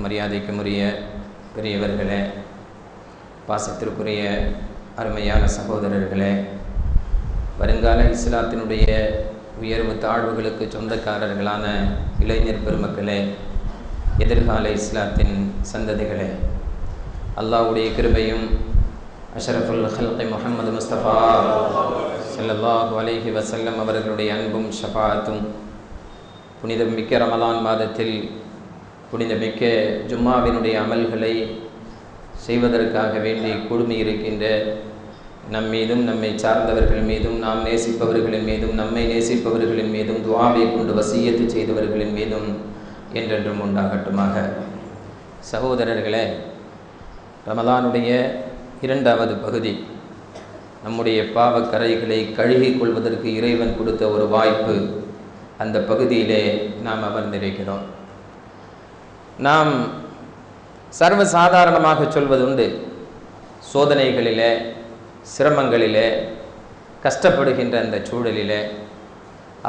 மரியாதைக்கும் உரிய பெரியவர்களே, பாசத்திற்குரிய அருமையான சகோதரர்களே, வருங்கால இஸ்லாத்தினுடைய உயர்வு தாழ்வுகளுக்கு சொந்தக்காரர்களான இளைஞர் பெருமக்களே, எதிர்கால இஸ்லாத்தின் சந்ததிகளே, அல்லாஹ்வுடைய கிருபையும் அஷ்ரஃபுல் ஹல்கி முஹம்மது முஸ்தபா ஸல்லல்லாஹு அலைஹி வஸல்லம் அவர்களுடைய அன்பும் ஷஃபாஅத்தும் புனிதமிக்க ரமலான் மாதத்தில் புனிதமிக்க ஜும்மாவினுடைய அமல்களை செய்வதற்காக வேண்டி குழுமி இருக்கின்ற நம் மீதும் நம்மை சார்ந்தவர்கள் மீதும் நாம் நேசிப்பவர்களின் மீதும் நம்மை நேசிப்பவர்களின் மீதும் துஆவை கொண்டு வசியத்து செய்தவர்களின் மீதும் என்றென்றும் உண்டாகட்டுமாக. சகோதரர்களே, ரமலானுடைய இரண்டாவது பகுதி நம்முடைய பாவக்கரைகளை கழுகிக் கொள்வதற்கு இறைவன் கொடுத்த ஒரு வாய்ப்பு. அந்த பகுதியிலே நாம் அமர்ந்திருக்கிறோம். நாம் சர்வசாதாரணமாக சொல்வதுண்டு, சோதனைகளிலே சிரமங்களிலே கஷ்டப்படுகின்ற அந்த சூழலிலே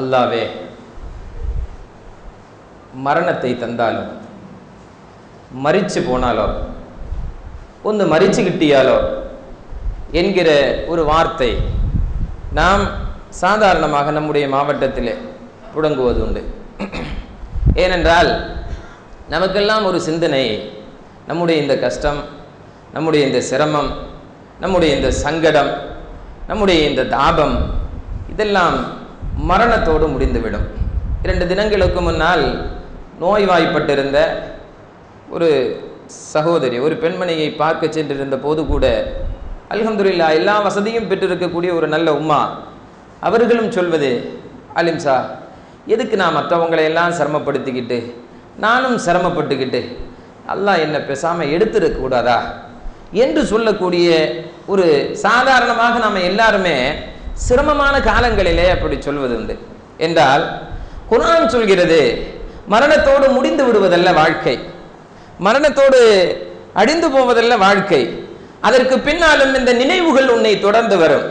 அல்லாஹ்வே மரணத்தை தந்தாலோ மரிச்சு போனாலோ ஒன்று மரிச்சுக்கிட்டியாலோ என்கிற ஒரு வார்த்தை நாம் சாதாரணமாக நம்முடைய மாவட்டத்திலே புழங்குவது உண்டு. ஏனென்றால் நமக்கெல்லாம் ஒரு சிந்தனை, நம்முடைய இந்த கஷ்டம், நம்முடைய இந்த சிரமம், நம்முடைய இந்த சங்கடம், நம்முடைய இந்த தாபம் இதெல்லாம் மரணத்தோடு முடிந்துவிடும். 2 தினங்களுக்கு முன்னால் நோய்வாய்ப்பட்டிருந்த ஒரு சகோதரி, ஒரு பெண்மணியை பார்க்க சென்றிருந்த போது கூட அல்ஹம்துலில்லாஹ் எல்லா வசதியும் பெற்றிருக்கக்கூடிய ஒரு நல்ல உம்மா அவர்களும் சொல்வது, அலிம்சா எதுக்கு நான் மற்றவங்களையெல்லாம் சிரமப்படுத்திக்கிட்டு நானும் சிரமப்பட்டுக்கிட்டு அல்லாஹ் என்னை பேசாமல் எடுத்துடக்கூடாதா என்று சொல்லக்கூடிய ஒரு சாதாரணமாக நாம் எல்லாருமே சிரமமான காலங்களிலே அப்படி சொல்வது உண்டு. என்றால் குர்ஆன் சொல்கிறது, மரணத்தோடு முடிந்து விடுவதல்ல வாழ்க்கை, மரணத்தோடு அழிந்து போவதல்ல வாழ்க்கை, அதற்கு பின்னாலும் இந்த நினைவுகள் உன்னை தொடர்ந்து வரும்.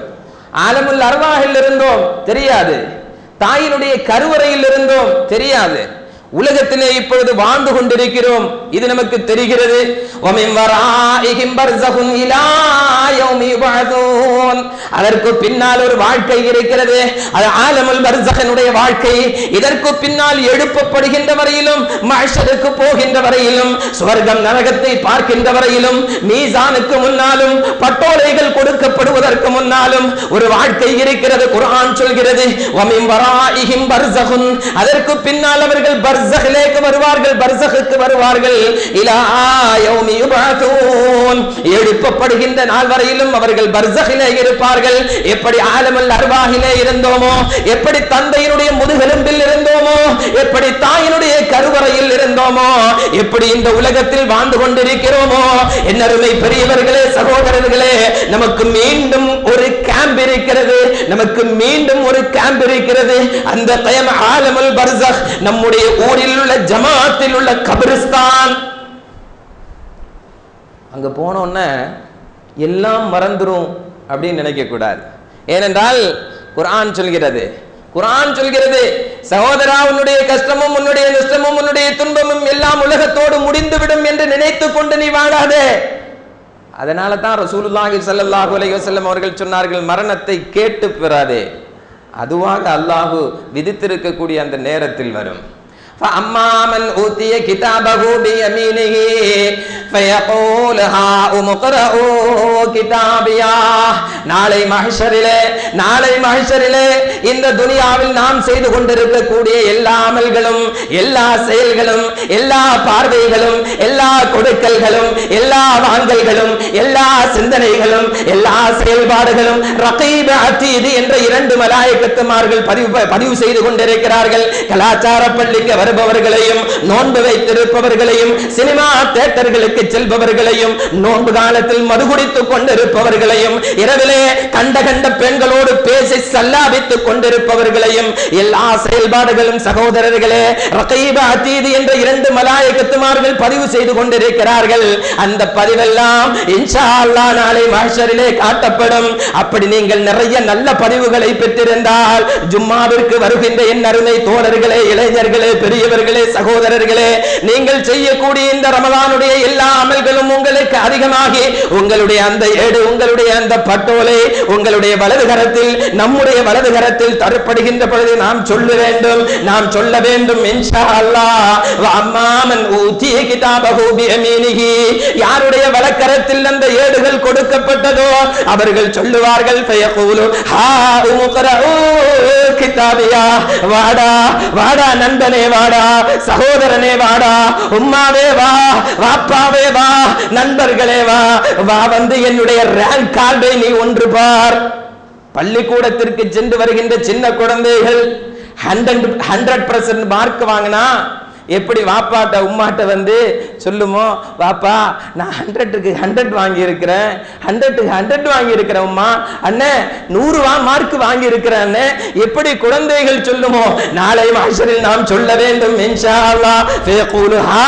ஆலமுல் அர்வாஹில் இருந்தோம் தெரியாது, தாயினுடைய கருவறையில் இருந்தோம் தெரியாது, உலகத்திலே இப்பொழுது வாழ்ந்து கொண்டிருக்கிறோம் இது நமக்கு தெரிகிறது. அதற்கு பின்னால் ஒரு வாழ்க்கை இருக்கிறது, அது ஆலமுல் பர்ஸஹ்னுடைய வாழ்க்கை. இதற்கு பின்னால் எழுப்பப்படுகின்ற வரையிலும், மஹ்ஷருக்கு போகின்ற வரையிலும், சுவர்க்கம் நரகத்தை பார்க்கின்ற வரையிலும், மீசானுக்கு முன்னாலும், பட்டோலைகள் கொடுக்கப்படுவதற்கு முன்னாலும் ஒரு வாழ்க்கை இருக்கிறது. குர்ஆன் சொல்கிறது, அதற்கு பின்னால் அவர்கள் பர்ஸஹ்லேக்கு வருவார்கள், பர்ஸஹுக்கு வருவார்கள். இலா யௌமி யுபஅதூன், எழுப்பப்படுகின்ற நாள் வரையிலும் அவர்கள் பர்ஸஹிலே இருப்பார்கள். எப்படி ஆலமுல் அர்வாஹிலே இருந்தோமோ, எப்படி தந்தையினுடைய முதுகெலும்பில் இருந்தோமோ, எப்படி தாயினுடைய கருவறையில் இருந்தோமோ, எப்படி இந்த உலகத்தில் வாழ்ந்து கொண்டிருக்கிறோமோ, என்னருமை பெரியவர்களே, சகோதரர்களே, நமக்கு மீண்டும் ஒரு கேம்ப் இருக்கிறது, நமக்கு மீண்டும் ஒரு கேம்ப் இருக்கிறது. அந்த டைம் ஆலமுல் பர்ஸஹ், நம்முடைய ஊரில் உள்ள ஜமாத்தில் உள்ள கபிரிஸ்தான். அங்க போனோன்னே எல்லாம் மறந்துரும் அப்படின்னு நினைக்க கூடாது. ஏனென்றால் குர்ஆன் சொல்கிறது, குர்ஆன் சொல்கிறது, சகோதரா உன்னுடைய கஷ்டமும் உன்னுடைய நஷ்டமும் உன்னுடைய துன்பமும் எல்லாம் உலகத்தோடு முடிந்துவிடும் என்று நினைத்து கொண்டு நீ வாழாதே. அதனால தான் ரசூலுல்லாஹி ஸல்லல்லாஹு அலைஹி வஸல்லம் அவர்கள் சொன்னார்கள், மரணத்தை கேட்டு பெறாதே, அதுவாக அல்லாஹ் விதித்திருக்கக்கூடிய அந்த நேரத்தில் வரும். فَأَمَّا مَنْ أُوتِيَ كِتَابَهُ بِيَمِينِهِ فَيَقُولُ هَاؤُمُ اقْرَءُوا كِتَابِيَهْ. நாளை மஹ்ஷரிலே இந்த துனியாவில் நாம் செய்து கொண்டிருக்கக்கூடிய எல்லா அமல்களும், எல்லா செயல்களும், எல்லா பார்வைகளும், எல்லா கொடுக்கல்களும், எல்லா வாங்கல்களும், எல்லா சிந்தனைகளும், எல்லா செயல்பாடுகளும் ரகீப் அதீத் என்ற 2 மலாயிகத்துமார்கள் பதிவு செய்து கொண்டிருக்கிறார்கள். கலாச்சார பள்ளிக்கு வருபவர்களையும், நோன்பு வைத்திருப்பவர்களையும், சினிமா தியேட்டர்களுக்கு செல்பவர்களையும், நோன்பு காலத்தில் மது குடித்துக் கொண்டிருப்பவர்களையும், இரவிலே கண்ட கண்ட பெண்களோடு பேசி சல்லாபித்துக் கொண்டிருப்பவர்களையும், எல்லா செயல்பாடுகளும் சகோதரர்களே ரகீப அதீத் என்ற 2 மலாயிகத்துமார்கள் பதிவு செய்து கொண்டிருக்கிறார்கள். அந்த பதிவெல்லாம் இன்ஷா அல்லாஹ் நாளை மஹ்ஷரிலே காட்டப்படும். அப்படி நீங்கள் நிறைய நல்ல பதிவுகளை பெற்றிருந்தால் ஜும்மாவிற்கு வருகின்ற என் அருமை தோழர்களே, இளைஞர்களே, பெரியவர்களே, சகோதரர்களே, நீங்கள் செய்யக்கூடிய இந்த ரமலானுடைய எல்லா அமல்களும் உங்களுக்கு அதிகமாகி உங்களுடைய அந்த ஏடு, உங்களுடைய அந்த பட்டோலை உங்களுடைய வலது கரத்தில், நம்முடைய வலது கரத்தில் தரப்படுகின்ற பொழுது நாம் சொல்ல வேண்டும், நாம் சொல்ல வேண்டும் இன்ஷா அல்லாஹ் வஅம்மாமன் ஊதிய கிதாபஹு பியமீனிஹி, யாருடைய வலக்கரத்தில் அந்த ஏடுகள் கொடுக்கப்பட்டதோ அவர்கள் சொல்லுவார்கள் ஃபயகூலு ஹா உம்கரஊ கிதாபியா, வாடா வாடா நண்பனே, வாடா சகோதரனே, வாடா உம்மாவே வா, வாப்பாவே வா, நண்பர்களே வா, வா வந்து என்னுடைய ரேங்க் கார்டை நீ ஒன்று பார். பள்ளிக்கூடத்திற்கு சென்று வருகின்ற சின்ன குழந்தைகள் 100% மார்க் வாங்கினா எப்படி வாப்பாட்ட உம்மாட்ட வந்து சொல்லுமோ, வாப்பா நான் 100க்கு 100 வாங்கி இருக்கிறேன், 100க்கு 100 வாங்கி இருக்கிறேன் உம்மா, அண்ணே 100 மார்க் வாங்கி இருக்கிறேன், எப்படி குழந்தைகள் சொல்லுமோ நாளை மஹ்ஷரில் நாம் சொல்ல வேண்டும் இன்ஷா அல்லாஹ் ஃபயகூலு ஹா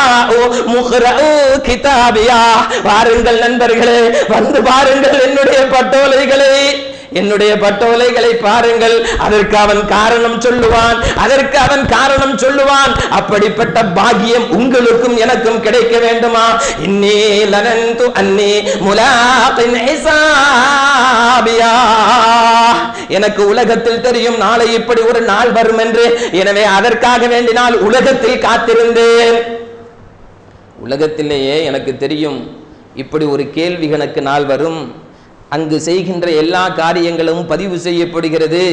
முக்ரஊ கிதாபியா, வாருங்கள் நண்பர்களே, வந்து பாருங்கள் என்னுடைய பட்டோலைகளை, என்னுடைய பட்டோலைகளை பாருங்கள். அதற்கு அவன் காரணம் சொல்லுவான், அதற்கு அவன் காரணம் சொல்லுவான். அப்படிப்பட்ட பாக்கியம் உங்களுக்கும் எனக்கும் கிடைக்க வேண்டுமா? இன்னி லனந்து அன்னி முலாகின் ஹிசாபியா, எனக்கு உலகத்தில் தெரியும் நாளை இப்படி ஒரு நாள் வரும் என்று, எனவே அதற்காக வேண்டினால் உலகத்தில் காத்திருந்தேன். உலகத்திலேயே எனக்கு தெரியும் இப்படி ஒரு கேள்வி கணக்கு நாள் வரும், அங்கு செய்கின்ற எல்லா காரியங்களும் பதிவு செய்யப்படுகிறது,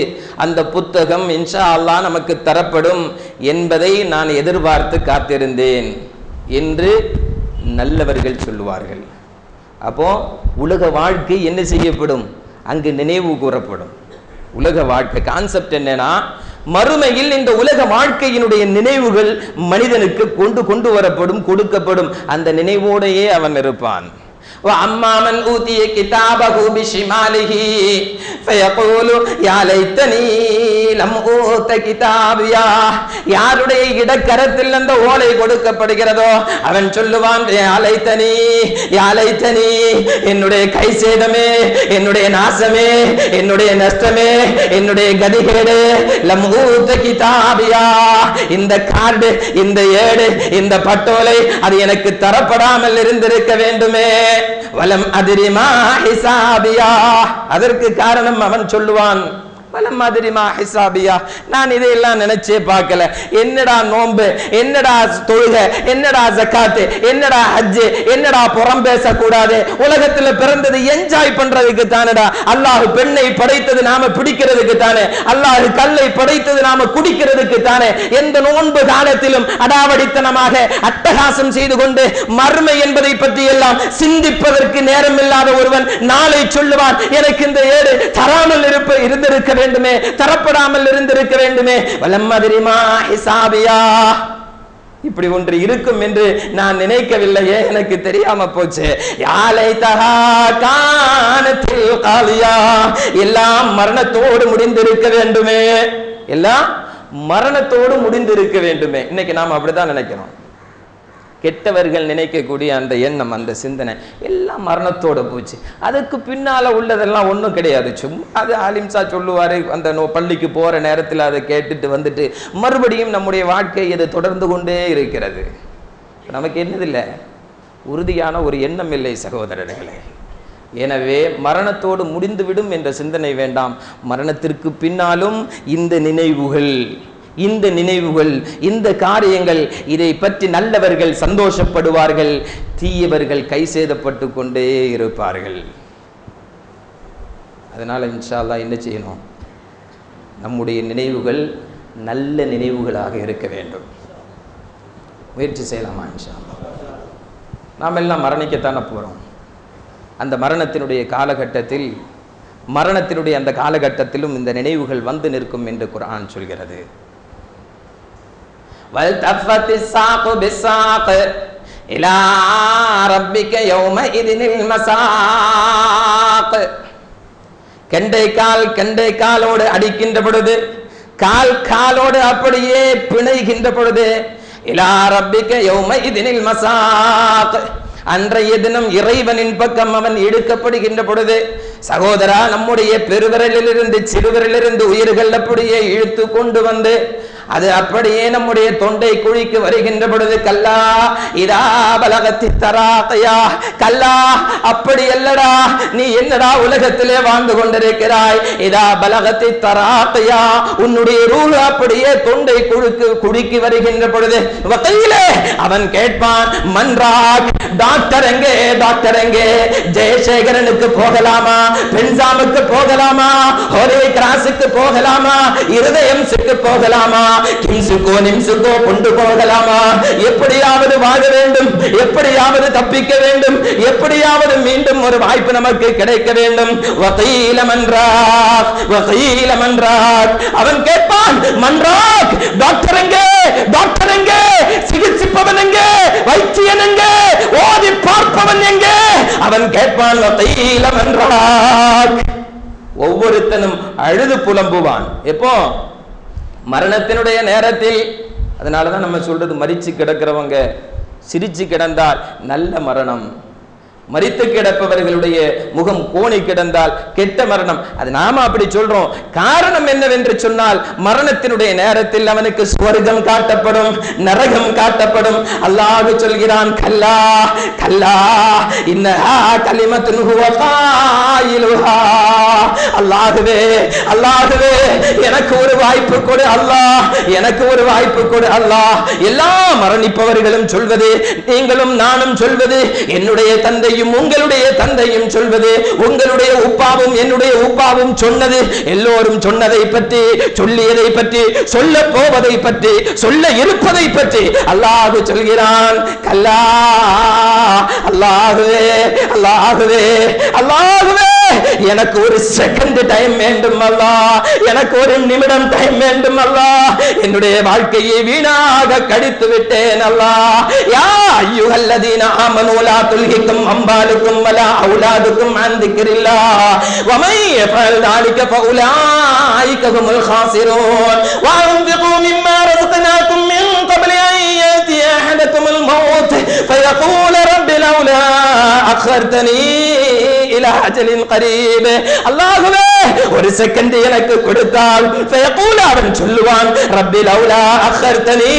அந்த புத்தகம் இன்ஷா அல்லாஹ் நமக்கு தரப்படும் என்பதை நான் எதிர்பார்த்து காத்திருந்தேன் என்று நல்லவர்கள் சொல்லுவார்கள். அப்போ உலக வாழ்க்கை என்ன செய்யப்படும்? அங்கு நினைவு கூறப்படும். உலக வாழ்க்கை கான்செப்ட் என்னன்னா, மறுமையில் இந்த உலக வாழ்க்கையினுடைய நினைவுகள் மனிதனுக்கு கொண்டு வரப்படும், கொடுக்கப்படும். அந்த நினைவோடையே அவன் இருப்பான். وَأَمَّا مَنْ أُوتِيَ كِتَابَهُ بِشِمَالِهِ فَيَقُولُ يَا لَيْتَنِي لَمْ أُوتَ كِتَابِيَهْ, யாருடைய இடக்கரத்தில் அந்த ஓலை கொடுக்கப்படுகிறதோ அவன் சொல்லுவான் யா லைத்தனி, யா லைத்தனி, என்னுடைய கை சேதமே, என்னுடைய நாசமே, என்னுடைய நஷ்டமே, என்னுடைய கதிகேடு, லம் ஊத கிதாபியா, இந்த கார்டு, இந்த ஏடு, இந்த பட்டோலை அது எனக்கு தரப்படாமல் இருந்திருக்க வேண்டுமே. வலம் அதிரிமா ஹிசாபியா, அதற்கு காரணம் அவன் சொல்லுவான் வலம் அதிரிமா ஹிசாபியா, நான் இதையெல்லாம் நினைச்சே பார்க்கல, என்னடா நோன்பு, என்னடா தொழுகை, என்னடா ஜக்காத்து, என்னடா ஹஜ், என்னடா புறம் பேசக்கூடாது, உலகத்துல பிறந்தது என்ஜாய் பண்றதுக்கு தானடா, அல்லாஹ் பெண்ணை படைத்தது நாம பிடிக்கிறதுக்கு தானே, அல்லாஹ் கல்லை படைத்தது நாம குடிக்கிறதுக்கு தானே, எந்த நோன்பு காலத்திலும் அடாவடித்தனமாக அட்டகாசம் செய்து கொண்டு மர்மை என்பதை பற்றி எல்லாம் சிந்திப்பதற்கு நேரம் இல்லாத ஒருவன் நாளை சொல்லுவான் எனக்கு இந்த ஏடு தராமல் இருந்திருக்க வேண்டுமே, தரப்படாமல் இருந்திருக்க வேண்டுமே. வலம் அதிரிமா ஹிசாபியா, இப்படி ஒன்று இருக்கும் என்று நான் நினைக்கவில்லையே, எனக்கு தெரியாம போச்சு. யாலை தஹா கானத்தில் காலியா, எல்லாம் மரணத்தோடு முடிந்திருக்க வேண்டுமே, எல்லாம் மரணத்தோடு முடிந்திருக்க வேண்டுமே. இன்னைக்கு நாம் அப்படிதான் நினைக்கிறோம். கெட்டவர்கள் நினைக்கக்கூடிய அந்த எண்ணம், அந்த சிந்தனை எல்லாம் மரணத்தோட போச்சு. அதுக்கு பின்னால உள்ளதெல்லாம் ஒன்றும் கிடையாது. சும்மா அது ஆலிம்சா சொல்லுவாரு, அந்த பள்ளிக்கு போற நேரத்தில் அதை கேட்டுட்டு வந்துட்டு மறுபடியும் நம்முடைய வாழ்க்கை இது தொடர்ந்து கொண்டே இருக்கிறது. நமக்கு என்னதில்லை, உறுதியான ஒரு எண்ணம் இல்லை சகோதரர்களே. எனவே மரணத்தோடு முடிந்துவிடும் என்ற சிந்தனை வேண்டாம். மரணத்திற்கு பின்னாலும் இந்த நினைவுகள், இந்த நினைவுகள், இந்த காரியங்கள், இதை பற்றி நல்லவர்கள் சந்தோஷப்படுவார்கள், தீயவர்கள் கை சேதப்பட்டு கொண்டே இருப்பார்கள். அதனால இன்ஷா அல்லாஹ் என்ன செய்யணும்? நம்முடைய நினைவுகள் நல்ல நினைவுகளாக இருக்க வேண்டும். முயற்சி செய்யலாமா? இன்ஷா அல்லாஹ் நாம் எல்லாம் மரணிக்கத்தானே போகிறோம். அந்த மரணத்தினுடைய காலகட்டத்தில், மரணத்தினுடைய அந்த காலகட்டத்திலும் இந்த நினைவுகள் வந்து நிற்கும் என்று குர்ஆன் சொல்கிறது. இலா ரப்பிக யௌமஇதினில் மசாக். கெண்டை காலோடு அடிக்கின்ற பொழுது, காலோடு அப்படியே பிணைகின்ற பொழுது, இலா ரப்பிக யௌமஇதினில் மசாக், அன்றைய தினம் இறைவனின் பக்கம் அவன் இழுக்கப்படுகின்ற பொழுது, சகோதரா, நம்முடைய பெருவிரலிலிருந்து சிறுவிரலிலிருந்து உயிர்கள் அப்படியே இழுத்து கொண்டு வந்து அது அப்படியே நம்முடைய தொண்டை குழிக்கு வருகின்ற பொழுது, கல்லா இதா பலகத்தி தராகையா, கல்லா அப்படி அல்லடா, நீ என்னடா உலகத்திலே வாழ்ந்து கொண்டிருக்கிறாய், இதா பலகத்தி தராகையா, உன்னுடைய ரூஹ் அப்படியே தொண்டை குழிக்கு வருகின்ற பொழுது, வகையிலே அவன் கேட்பான், மன்றாக், டாக்டர் எங்கே, டாக்டர் எங்கே, ஜெயசேகரனுக்கு போகலாமா, பென்சாமுக்கு போகலாமா, ஹோரே கிராஸுக்கு போகலாமா, இருதயம்ஸுக்கு போகலாமா, கிம்சுக்கோ நிம்சுக்கோ கொண்டு போகலாமா, எப்படியாவது வாழ வேண்டும், எப்படியாவது தப்பிக்க வேண்டும், எப்படியாவது மீண்டும் ஒரு வாய்ப்பு நமக்கு கிடைக்க வேண்டும். வகீல மன்றாக், வகீல மன்றாக், அவன் கேட்பான், மன்றாக், டாக்டர் எங்கே, டாக்டர் எங்கே, சிகிச்சைப்பவன் எங்கே, வைத்தியன் எங்கே, ஓதி பார்ப்பவன் எங்கே, அவன் கேட்பான், வகீல மன்றாக். ஒவ்வொருத்தனும் அழுது புலம்புவான். எப்போ? மரணத்தினுடைய நேரத்தில். அதனாலதான் நம்ம சொல்றது, மரிச்சு கிடக்கிறவங்க சிரிச்சு கிடந்தால் நல்ல மரணம், மரித்து கிடப்பவர்களுடைய முகம் கோணி கிடந்தால் கெட்ட மரணம். அது நாம அப்படி சொல்றோம். காரணம் என்னவென்று சொன்னால், மரணத்தினுடைய நேரத்தில் அவனுக்கு சுவர்க்கம் காட்டப்படும், நரகம் காட்டப்படும். அல்லாஹ் சொல்கிறான், கல்லா கல்லா இன்னஹா கலிமத்துன் ஹுவ காயிலுஹா. அல்லாஹ்வே, அல்லாஹ்வே, எனக்கு ஒரு வாய்ப்பு கொடு அல்லாஹ், எனக்கு ஒரு வாய்ப்பு கொடு அல்லாஹ். எல்லா மரணிப்பவர்களும் சொல்வது, நீங்களும் நானும் சொல்வது, என்னுடைய தந்தை உங்களுடைய தந்தையும் சொல்வது, உங்களுடைய உப்பாவும் என்னுடைய உப்பாவும் சொன்னது, எல்லோரும் சொன்னதை பற்றி, சொல்லியதை பற்றி, சொல்ல போவதை பற்றி, சொல்ல இருப்பதை பற்றி அல்லாஹ் சொல்கிறான், கல்லா, அல்லாஹ்வே, அல்லாஹ்வே, அல்லாஹ்வே, எனக்கு ஒரு செகண்ட் டைம் வேண்டும் அல்லாஹ், எனக்கு ஒரு நிமிடம் டைம் வேண்டும் அல்லாஹ், என்னுடைய வாழ்க்கையை வீணாக கடித்து விட்டேன் அல்லாஹ். யா அய்யுஹல்லதீன ஆமனூ லா துல்ஹிக்கும் அம்வாலுக்கும் வலா அவுலாதுக்கும் அன் திக்ரில்லாஹ் வமன் யஃஅல் ذلك فأولئك هم الخاسرون وأنفقوا مما رزقناكم من قبل أن يأتي أحدكم الموت فيقول رب لولا أخرتني إلى أجل قريب. அல்லாஹ்வே, ஒரு செகண்ட் எனக்கு கொடுத்தால், ஃபயகூல், அவன் சொல்லுவான், ரப்பி லௌலா அഖர்தனி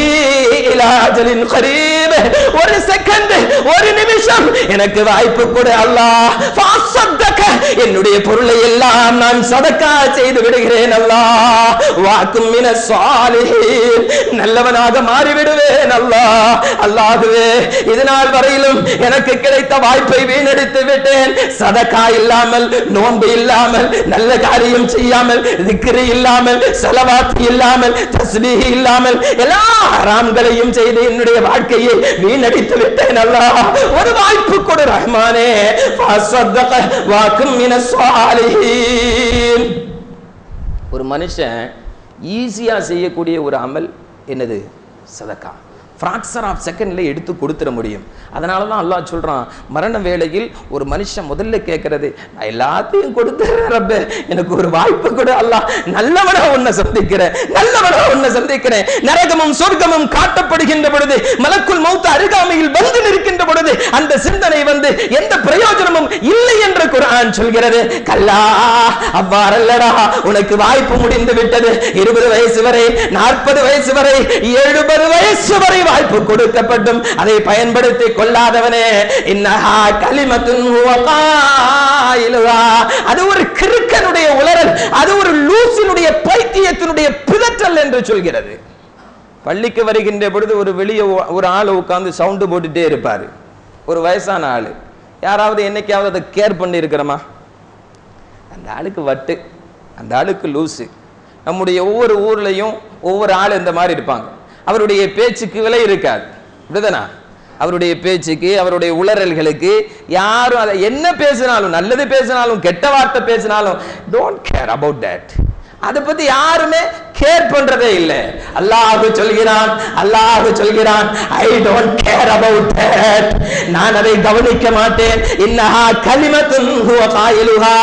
இலா அஜலின் கரீப், ஒரு செகண்ட், ஒரு நிமிஷம் எனக்கு வாய்ப்பு கொடு அல்லாஹ். ஃபஅஸதக, என்னுடைய பொருளை எல்லாம் நான் சதக்கா செய்து விடுகிறேன் அல்லாஹ். வாக்கும் மினஸ் சாலிஹீன், நல்லவனாக மாறி விடுவேன் அல்லாஹ். அல்லாஹ்வே, இதுநாள் வரையிலும் எனக்கு கிடைத்த வாய்ப்பை வீணடித்து விட்டேன். சதக்கா இல்லாமல், நோன்பு இல்லாமல், நல்ல காரியம் செய்யாமல், திக்ர் இல்லாமல், ஸலவாத் இல்லாமல், தஸ்பீஹ் இல்லாமல், எல்லா ஹராம்களையும் செய்து என்னுடைய வாழ்க்கையை வீணடித்து விட்டேன் அல்லாஹ். ஒரு வாய்ப்பு கொடு ரஹ்மானே. ஃபஸதக வகும் மினஸ் ஸாலிஹீன். ஒரு மனுஷன் ஈஸியா செய்யக்கூடிய ஒரு அமல் என்னது? சதக்கா. ஃப்ராக்சர் ஆஃப் செகண்ட்ல எடுத்து கொடுத்துட முடியும். அதனால தான் அல்லாஹ் சொல்றான், மரண வேளையில் ஒரு மனுஷன் முதல்ல கேட்கறது, நான் எல்லாத்தையும் கொடுத்துறேன் ரப்பே, எனக்கு ஒரு வாய்ப்பு கொடு அல்லாஹ், நல்லவனா உன்னை சந்திக்கிறேன், நல்லவனா உன்னை சந்திக்கிறேன். நரகமும் சொர்க்கமும் காட்டப்படுகின்ற பொழுது, மலக்குல் மௌத் அருகாமையில் வந்து நிற்கின்ற பொழுது, அந்த சிந்தனை வந்து எந்த பிரயோஜனமும் இல்லை என்று குர்ஆன் சொல்கிறது. கல்லா, அவ்வாறல்லடா, உனக்கு வாய்ப்பு முடிந்து விட்டது. 20 வயசு வரை, 40 வயசு வரை, 70 வயசு வரை வாய்ப்பு கொடுக்கப்பட்டும் அதை பயன்படுத்தி கொள்ளாதவனே, இன்னஹா கலிமத்துன் ஹுவ காயிலுஹா, அது ஒரு கிறுக்கனுடைய உளறல், அது ஒரு லூசினுடைய பைத்தியத்தினுடைய பிதற்றல் என்று சொல்கிறது. பள்ளிக்கு வருகின்ற பொழுது ஒரு வெளியே ஒரு ஆள் உட்கார்ந்து சவுண்டு போட்டுட்டே இருப்பாரு, ஒரு வயசான ஆளு. யாராவது என்னைக்காவது அதை கேர் பண்ணி இருக்கிறோமா? அந்த ஆளுக்கு வட்டு, அந்த ஆளுக்கு லூசு. நம்முடைய ஒவ்வொரு ஊர்லயும் ஒவ்வொரு ஆள் இந்த மாதிரி இருப்பாங்க. அவருடைய பேச்சுக்கு விலை இருக்காது, இப்படிதானா? அவருடைய பேச்சுக்கு, அவருடைய உளறல்களுக்கு யாரும் அதை என்ன பேசினாலும், நல்லது பேசினாலும், கெட்ட வார்த்தை பேசினாலும், டோன்ட் கேர் அபவுட் தட். அதை பத்தி யாருமே கேர் பண்றதே இல்லை. அல்லாஹ் சொல்கிறான் I don't care about that, நான் அதை கவனிக்க மாட்டேன். இன்னஹா கலிமத்துன் ஹுவ காயிலுஹா.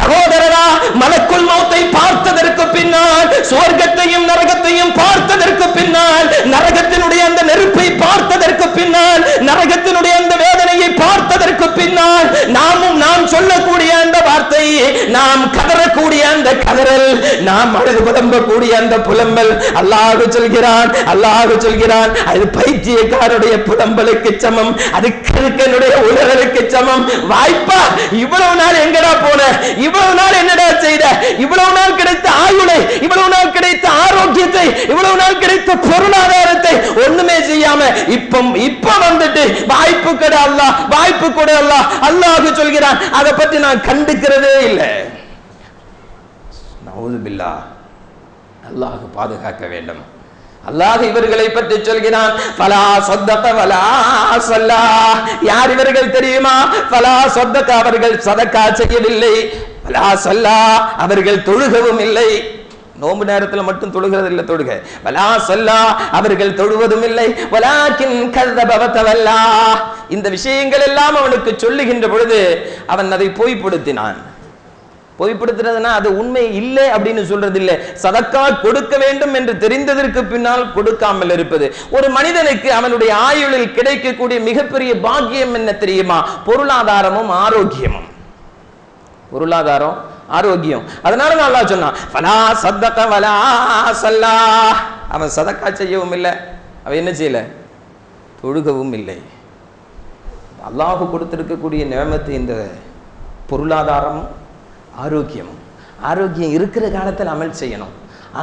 சகோதரரா மலக்குல் மௌத்தை பார்த்ததற்கு பின்னால், சுவர்க்கத்தையும் நரகத்தையும் பார்த்ததற்கு பின்னால், நரகத்தினுடைய அந்த நெருப்பை பார்த்ததற்கு பின்னால், நரகத்தினுடைய அந்த வேதனையை பார்த்ததற்கு பின்னால், நாம் சொல்லக்கூடிய அந்த வார்த்தை, நாம் கதறக்கூடிய அந்த கதறல், நாம் அழுது புலம்பக்கூடிய அந்த புலம்பல், அல்லாஹ் சொல்கிறான் அது பைத்தியக்காரருடைய புலம்பலுக்கு சமம், அது கிறுக்கனுடைய உலகலுக்கு சமம். வாய்ப்பா, இவ்வளவு நாள் எங்கடா போன, இவ்வளவு நாள் என்னடா செய்த, இவ்வளவு நாள் கிடைத்த ஆயுளை, இவ்வளவு நாள் கிடைத்த ஆரோக்கியத்தை, இவ்வளவு நாள் கிடைத்த பொருளாதாரத்தை ஒண்ணுமே செய்யாம இப்ப வந்துட்டு வாய்ப்பு கூட அல்லாஹ், வாய்ப்பு கூட அல்லாஹ். அல்லாஹ் சொல்கிறான் அதை பத்தி நான் கண்டுக்கிறதே இல்லை. நஊது பில்லாஹ், அல்லாஹ் பாதுகாக்க வேண்டும். அல்லாஹ் இவர்களை பற்றி சொல்கிறான் ஃபலா ஸத்தக வலா ஸல்லா. யார் இவர்கள் தெரியுமா? ஃபலா ஸத்தக, அவர்கள் சதக்கா செய்யவில்லை, வலா ஸல்லா, அவர்கள் தொழுகவும் இல்லை. நோன்பு நேரத்தில் மட்டும் தொழுகிறது இல்லை, தொழுக. வலா ஸல்லா, அவர்கள் தொழுவதும் இல்லை. வலாக்கின் கذب வதவல்லா. இந்த விஷயங்கள் எல்லாம் அவனுக்கு சொல்லுகின்ற பொழுது அவன் அதை பொய்ப்படுத்தினான். பொய்ப்படுத்துறதுனா அது உண்மை இல்லை அப்படின்னு சொல்றது இல்லை. சதக்கா கொடுக்க வேண்டும் என்று தெரிந்ததற்கு பின்னால் கொடுக்காமல் இருப்பது. ஒரு மனிதனுக்கு அவனுடைய ஆயுளில் கிடைக்கக்கூடிய மிகப்பெரிய பாக்கியம் என்ன தெரியுமா? பொருளாதாரமும் ஆரோக்கியமும். பொருளாதாரம், ஆரோக்கியம். அதனால அல்லாஹ் சொன்னான் ஃபலா ஸத்தக வலா ஸல்லா. அவன் சதக்கா செய்யவும் இல்லை, அவன் என்ன செய்யல, தொழுகவும் இல்லை. அல்லாஹ் கொடுத்திருக்கக்கூடிய நியமத்து இந்த பொருளாதாரம், ஆரோக்கியம். ஆரோக்கியம் இருக்கிற காலத்தில் அமல் செய்யணும்.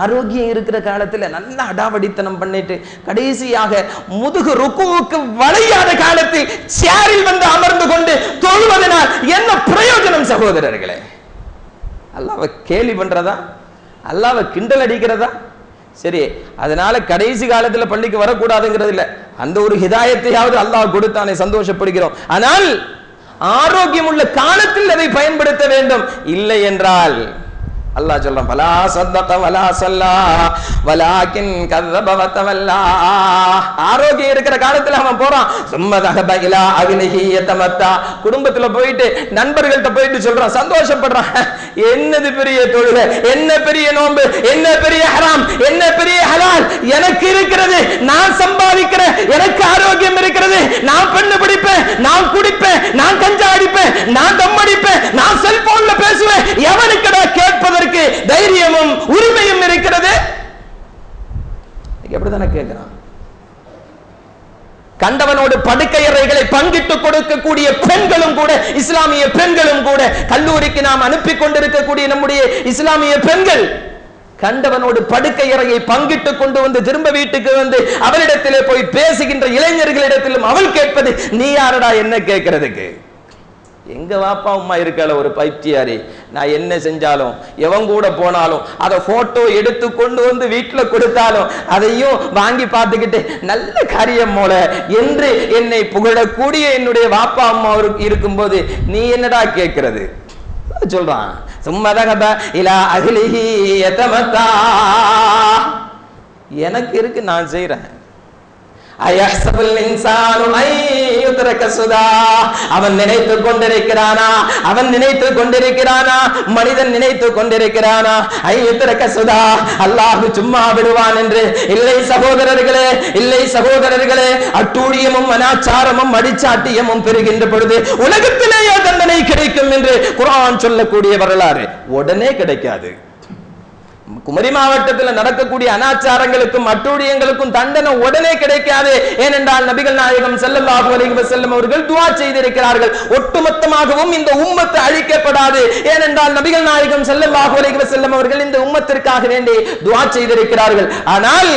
ஆரோக்கியம் இருக்கிற காலத்தில் நல்ல அடாவடித்தனம் பண்ணிட்டு கடைசியாக முதுகு ருக்குவுக்கு வளையாத காலத்தில் சேரில் வந்து அமர்ந்து கொண்டு தொழுவதனால் என்ன பிரயோஜனம் சகோதரர்களே? அல்லாஹ்வை கேலி பண்றதா, அல்லாஹ்வை கிண்டல் அடிக்கிறதா? சரி, அதனால கடைசி காலத்துல பள்ளிக்கு வரக்கூடாதுங்கிறது இல்ல, அந்த ஒரு ஹிதாயத்தையாவது அல்லாஹ் கொடுத்தானே, சந்தோஷப்படுகிறோம். ஆனால் ஆரோக்கியம் உள்ள காலத்தில் அதை பயன்படுத்த வேண்டும். இல்லை என்றால் அல்லாஹ் சொல்றான் ஃபலா ஸத்தக வலா ஸல்லா வலாக்கின் கذب வதவல்லா. ஆரோக்கியம் இருக்கிற காலத்துல அவன் போறான், சும்ம தஹப இலா அஹ்லிஹி யதமத்தா. குடும்பத்துல போயிட்டு நண்பர்கள்ட்ட போயிட்டு சொல்றான், சந்தோஷப்படுறான். என்னது பெரிய தொழுகை, என்ன பெரிய நோன்பு, என்ன பெரிய ஹராம், என்ன பெரிய ஹலால் எனக்கு இருக்கிறது, நான் சம்பாதிக்கிறேன், எனக்கு ஆரோக்கியம் இருக்கிறது, நான் பெண்ணு பிடிப்பேன், நான் குடிப்பேன், நான் கஞ்சா அடிப்பேன், நான் தம் அடிப்பேன், நான் செல்போன்ல பேசுவேன். எவனுக்குடா கேட்பதற்கு தைரியமும் உரிமையும் இருக்கிறது? எப்படிதானே கேட்கிறான். கண்டவனோடு படுக்கை அறைகளை பங்கிட்டு கொடுக்கக்கூடிய பெண்களும் கூட, இஸ்லாமிய பெண்களும் கூட, கல்லூரிக்கு நாம் அனுப்பி கொண்டிருக்கக்கூடிய நம்முடைய இஸ்லாமிய பெண்கள் கண்டவனோடு படுக்கை அறையை பங்கிட்டு கொண்டு வந்து திரும்ப வீட்டுக்கு வந்து அவளிடத்திலே போய் பேசுகின்ற இளைஞர்களிடத்திலும் அவள் கேட்பது, நீ யாரடா என்ன கேட்கிறதுக்கு? எங்க வாப்பா அம்மா இருக்கால ஒரு பைத்தியாரி, நான் என்ன செஞ்சாலும் எவன் கூட போனாலும் அதை போட்டோ எடுத்து கொண்டு வந்து வீட்டுல கொடுத்தாலும் அதையும் வாங்கி பார்த்துக்கிட்டு நல்ல காரியம் போல என்று என்னை புகழக்கூடிய என்னுடைய வாப்பா அம்மா இருக்கும்போது நீ என்னடா கேட்கிறது சொல்றான். சும்மதகப இலா அஹ்லிஹி யதமத்தா. எனக்கு இருக்கு, நான் செய்றேன். அயஹ்சபுல் இன்சானு ஐயுத்ரக சுதா. அவன் நினைத்துக் கொண்டிருக்கிறானா, அவன் நினைத்துக் கொண்டிருக்கிறானா, மனிதன் நினைத்துக் கொண்டிருக்கிறானா ஐயுத்ரக சுதா, அல்லாஹ் சும்மா விடுவான் என்று? இல்லை சகோதரர்களே, இல்லை சகோதரர்களே. அட்டூழியமும் அனாச்சாரமும் அடிச்சாட்டியமும் பெறுகின்ற பொழுது உலகத்திலேயே தண்டனை கிடைக்கும் என்று குர்ஆன் சொல்லக்கூடிய வரலாறு உடனே கிடைக்காது. குமரி மாவட்டத்தில் நடக்கக்கூடிய அனாச்சாரங்களுக்கும் அட்டூழியங்களுக்கும் தண்டனை உடனே கிடைக்காது. ஏனென்றால் நபிகள் நாயகம் ஸல்லல்லாஹு அலைஹி வஸல்லம் அவர்கள் துஆ செய்திருக்கிறார்கள், ஒட்டுமொத்தமாகவும் இந்த உம்மத்து அழிக்கப்படாது. ஏனென்றால் நபிகள் நாயகம் ஸல்லல்லாஹு அலைஹி வஸல்லம் அவர்கள் இந்த உம்மத்திற்காக வேண்டி துஆ செய்திருக்கிறார்கள். ஆனால்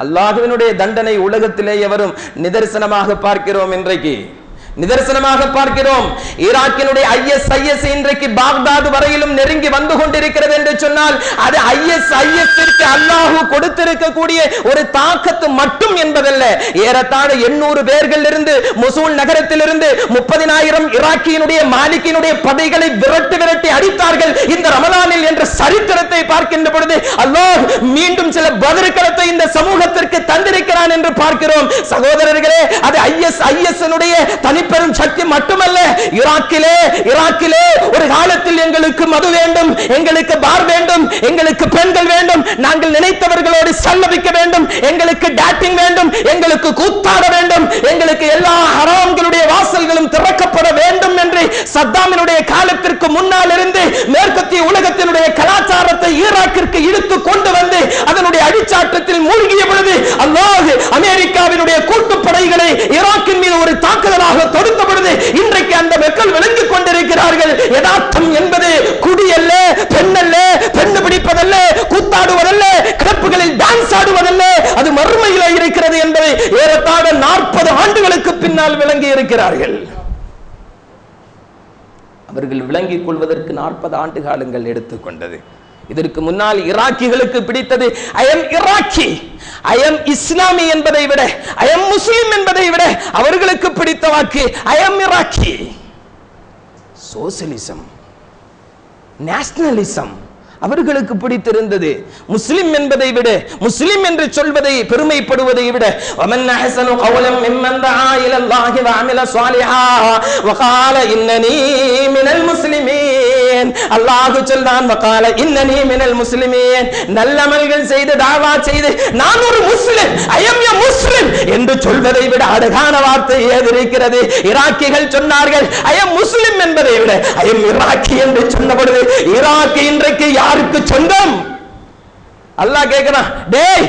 அல்லாஹ்வினுடைய தண்டனை உலகத்திலே வரும் நிதர்சனமாக பார்க்கிறோம். இன்றைக்கு நிதர்சனமாக பார்க்கிறோம். ஈராக்கினுடைய ISIS இன்றைக்கு பாக்தாத் வரையிலும் நெருங்கி வந்து கொண்டிருக்கிறது என்று சொன்னால் அது ISIS அல்லாஹ் கொடுத்திருக்கக்கூடிய ஒரு தாக்கத்து மட்டும் என்பதல்ல. ஏறத்தாழ 800 பேர்கள் இருந்து மொசூல் நகரத்திலிருந்து 30,000 ஈராக்கியினுடைய மாலிக்கினுடைய படைகளை விரட்டி அடித்தார்கள் இந்த ரமலானில் என்ற சரித்திரத்தை பார்க்கின்ற பொழுது அல்லாஹ் மீண்டும் சில பதிர்களத்தை இந்த சமூகத்திற்கு தந்திருக்கிறான் என்று பார்க்கிறோம். சகோதரர்களே, அது ISIS தனிப்பெரும் சக்தி மட்டுமல்ல. ஈராக்கிலே ஒரு காலத்தில் எங்களுக்கு மது வேண்டும், எங்களுக்கு பார் வேண்டும், எங்களுக்கு பெண்கள் வேண்டும், நாங்கள் நினைத்தவர்களோடு சல்லபிக்க வேண்டும், எங்களுக்கு டேட்டிங் வேண்டும், எங்களுக்கு கூத்தாட வேண்டும், எங்களுக்கு எல்லா ஹராம்களுடைய வாசல்களும் திறக்கப்பட வேண்டும் என்று சத்தாமினுடைய காலத்திற்கு முன்னால் இருந்து மேற்கத்திய உலகத்தினுடைய கலாச்சாரத்தை ஈராக்கிற்கு இழுத்து கொண்டு வந்து அதனுடைய அடிச்சாட்டத்தில் மூழ்கிய பொழுது அல்லாஹ் அமெரிக்காவினுடைய கூட்டுப்படைகளை ஈராக்கின் மீது ஒரு தாக்குதலாக தொடுத்த பொழுது இன்றைக்கு அந்த மக்கள் விளங்கிக் கொண்டிருக்கிறார்கள். யதார்த்தம் என்பது குடியல்ல, பெண்ணல்ல, பெண்ணு பிடிப்பதல்ல, கூத்தாடுவதல்ல, கிளப்புகளில் டான்ஸ் ஆடுவதல்ல, அது மறுமையில் இருக்கிறது என்பதை ஏறத்தாழ 40 ஆண்டுகளுக்கு பின்னால் விளங்கி இருக்கிறார்கள். அவர்கள் விளங்கிக் கொள்வதற்கு 40 ஆண்டு காலங்கள் எடுத்துக்கொண்டது. இதற்கு முன்னால் ஈராக்கிகளுக்கு பிடித்தது I am Iraqi, I am Islami என்பதை விட, ஐ எம் முஸ்லிம் என்பதை விட அவர்களுக்கு பிடித்த வாக்கு I am Iraqi. Socialism, nationalism அவர்களுக்கு பிடித்திருந்தது. முஸ்லிம் என்பதை விட, முஸ்லிம் என்று சொல்வதை பெருமைப்படுவதை விட ومن احسن قولا ممن دعا الى الله وعمل صالحا وقال انني من المسلمين. அல்லாஹ் சொல்றான் وقال انني من المسلمين. நல்லமல்கள் செய்து தாவா செய்து நான் ஒரு முஸ்லிம், ஐ அம் எ முஸ்லிம் என்று சொல்வதை விட அழகான வார்த்தை ஏது இருக்கிறது? ஈராக்கிகள் சொன்னார்கள் ஐ அம் முஸ்லிம் என்பதை விட ஐ அம் ஈராக்கி என்று சொன்ன பொழுது ஈராக் இன்றைக்கு யாருக்கு சொந்தம்? அல்லாஹ் கேக்குறான், டேய்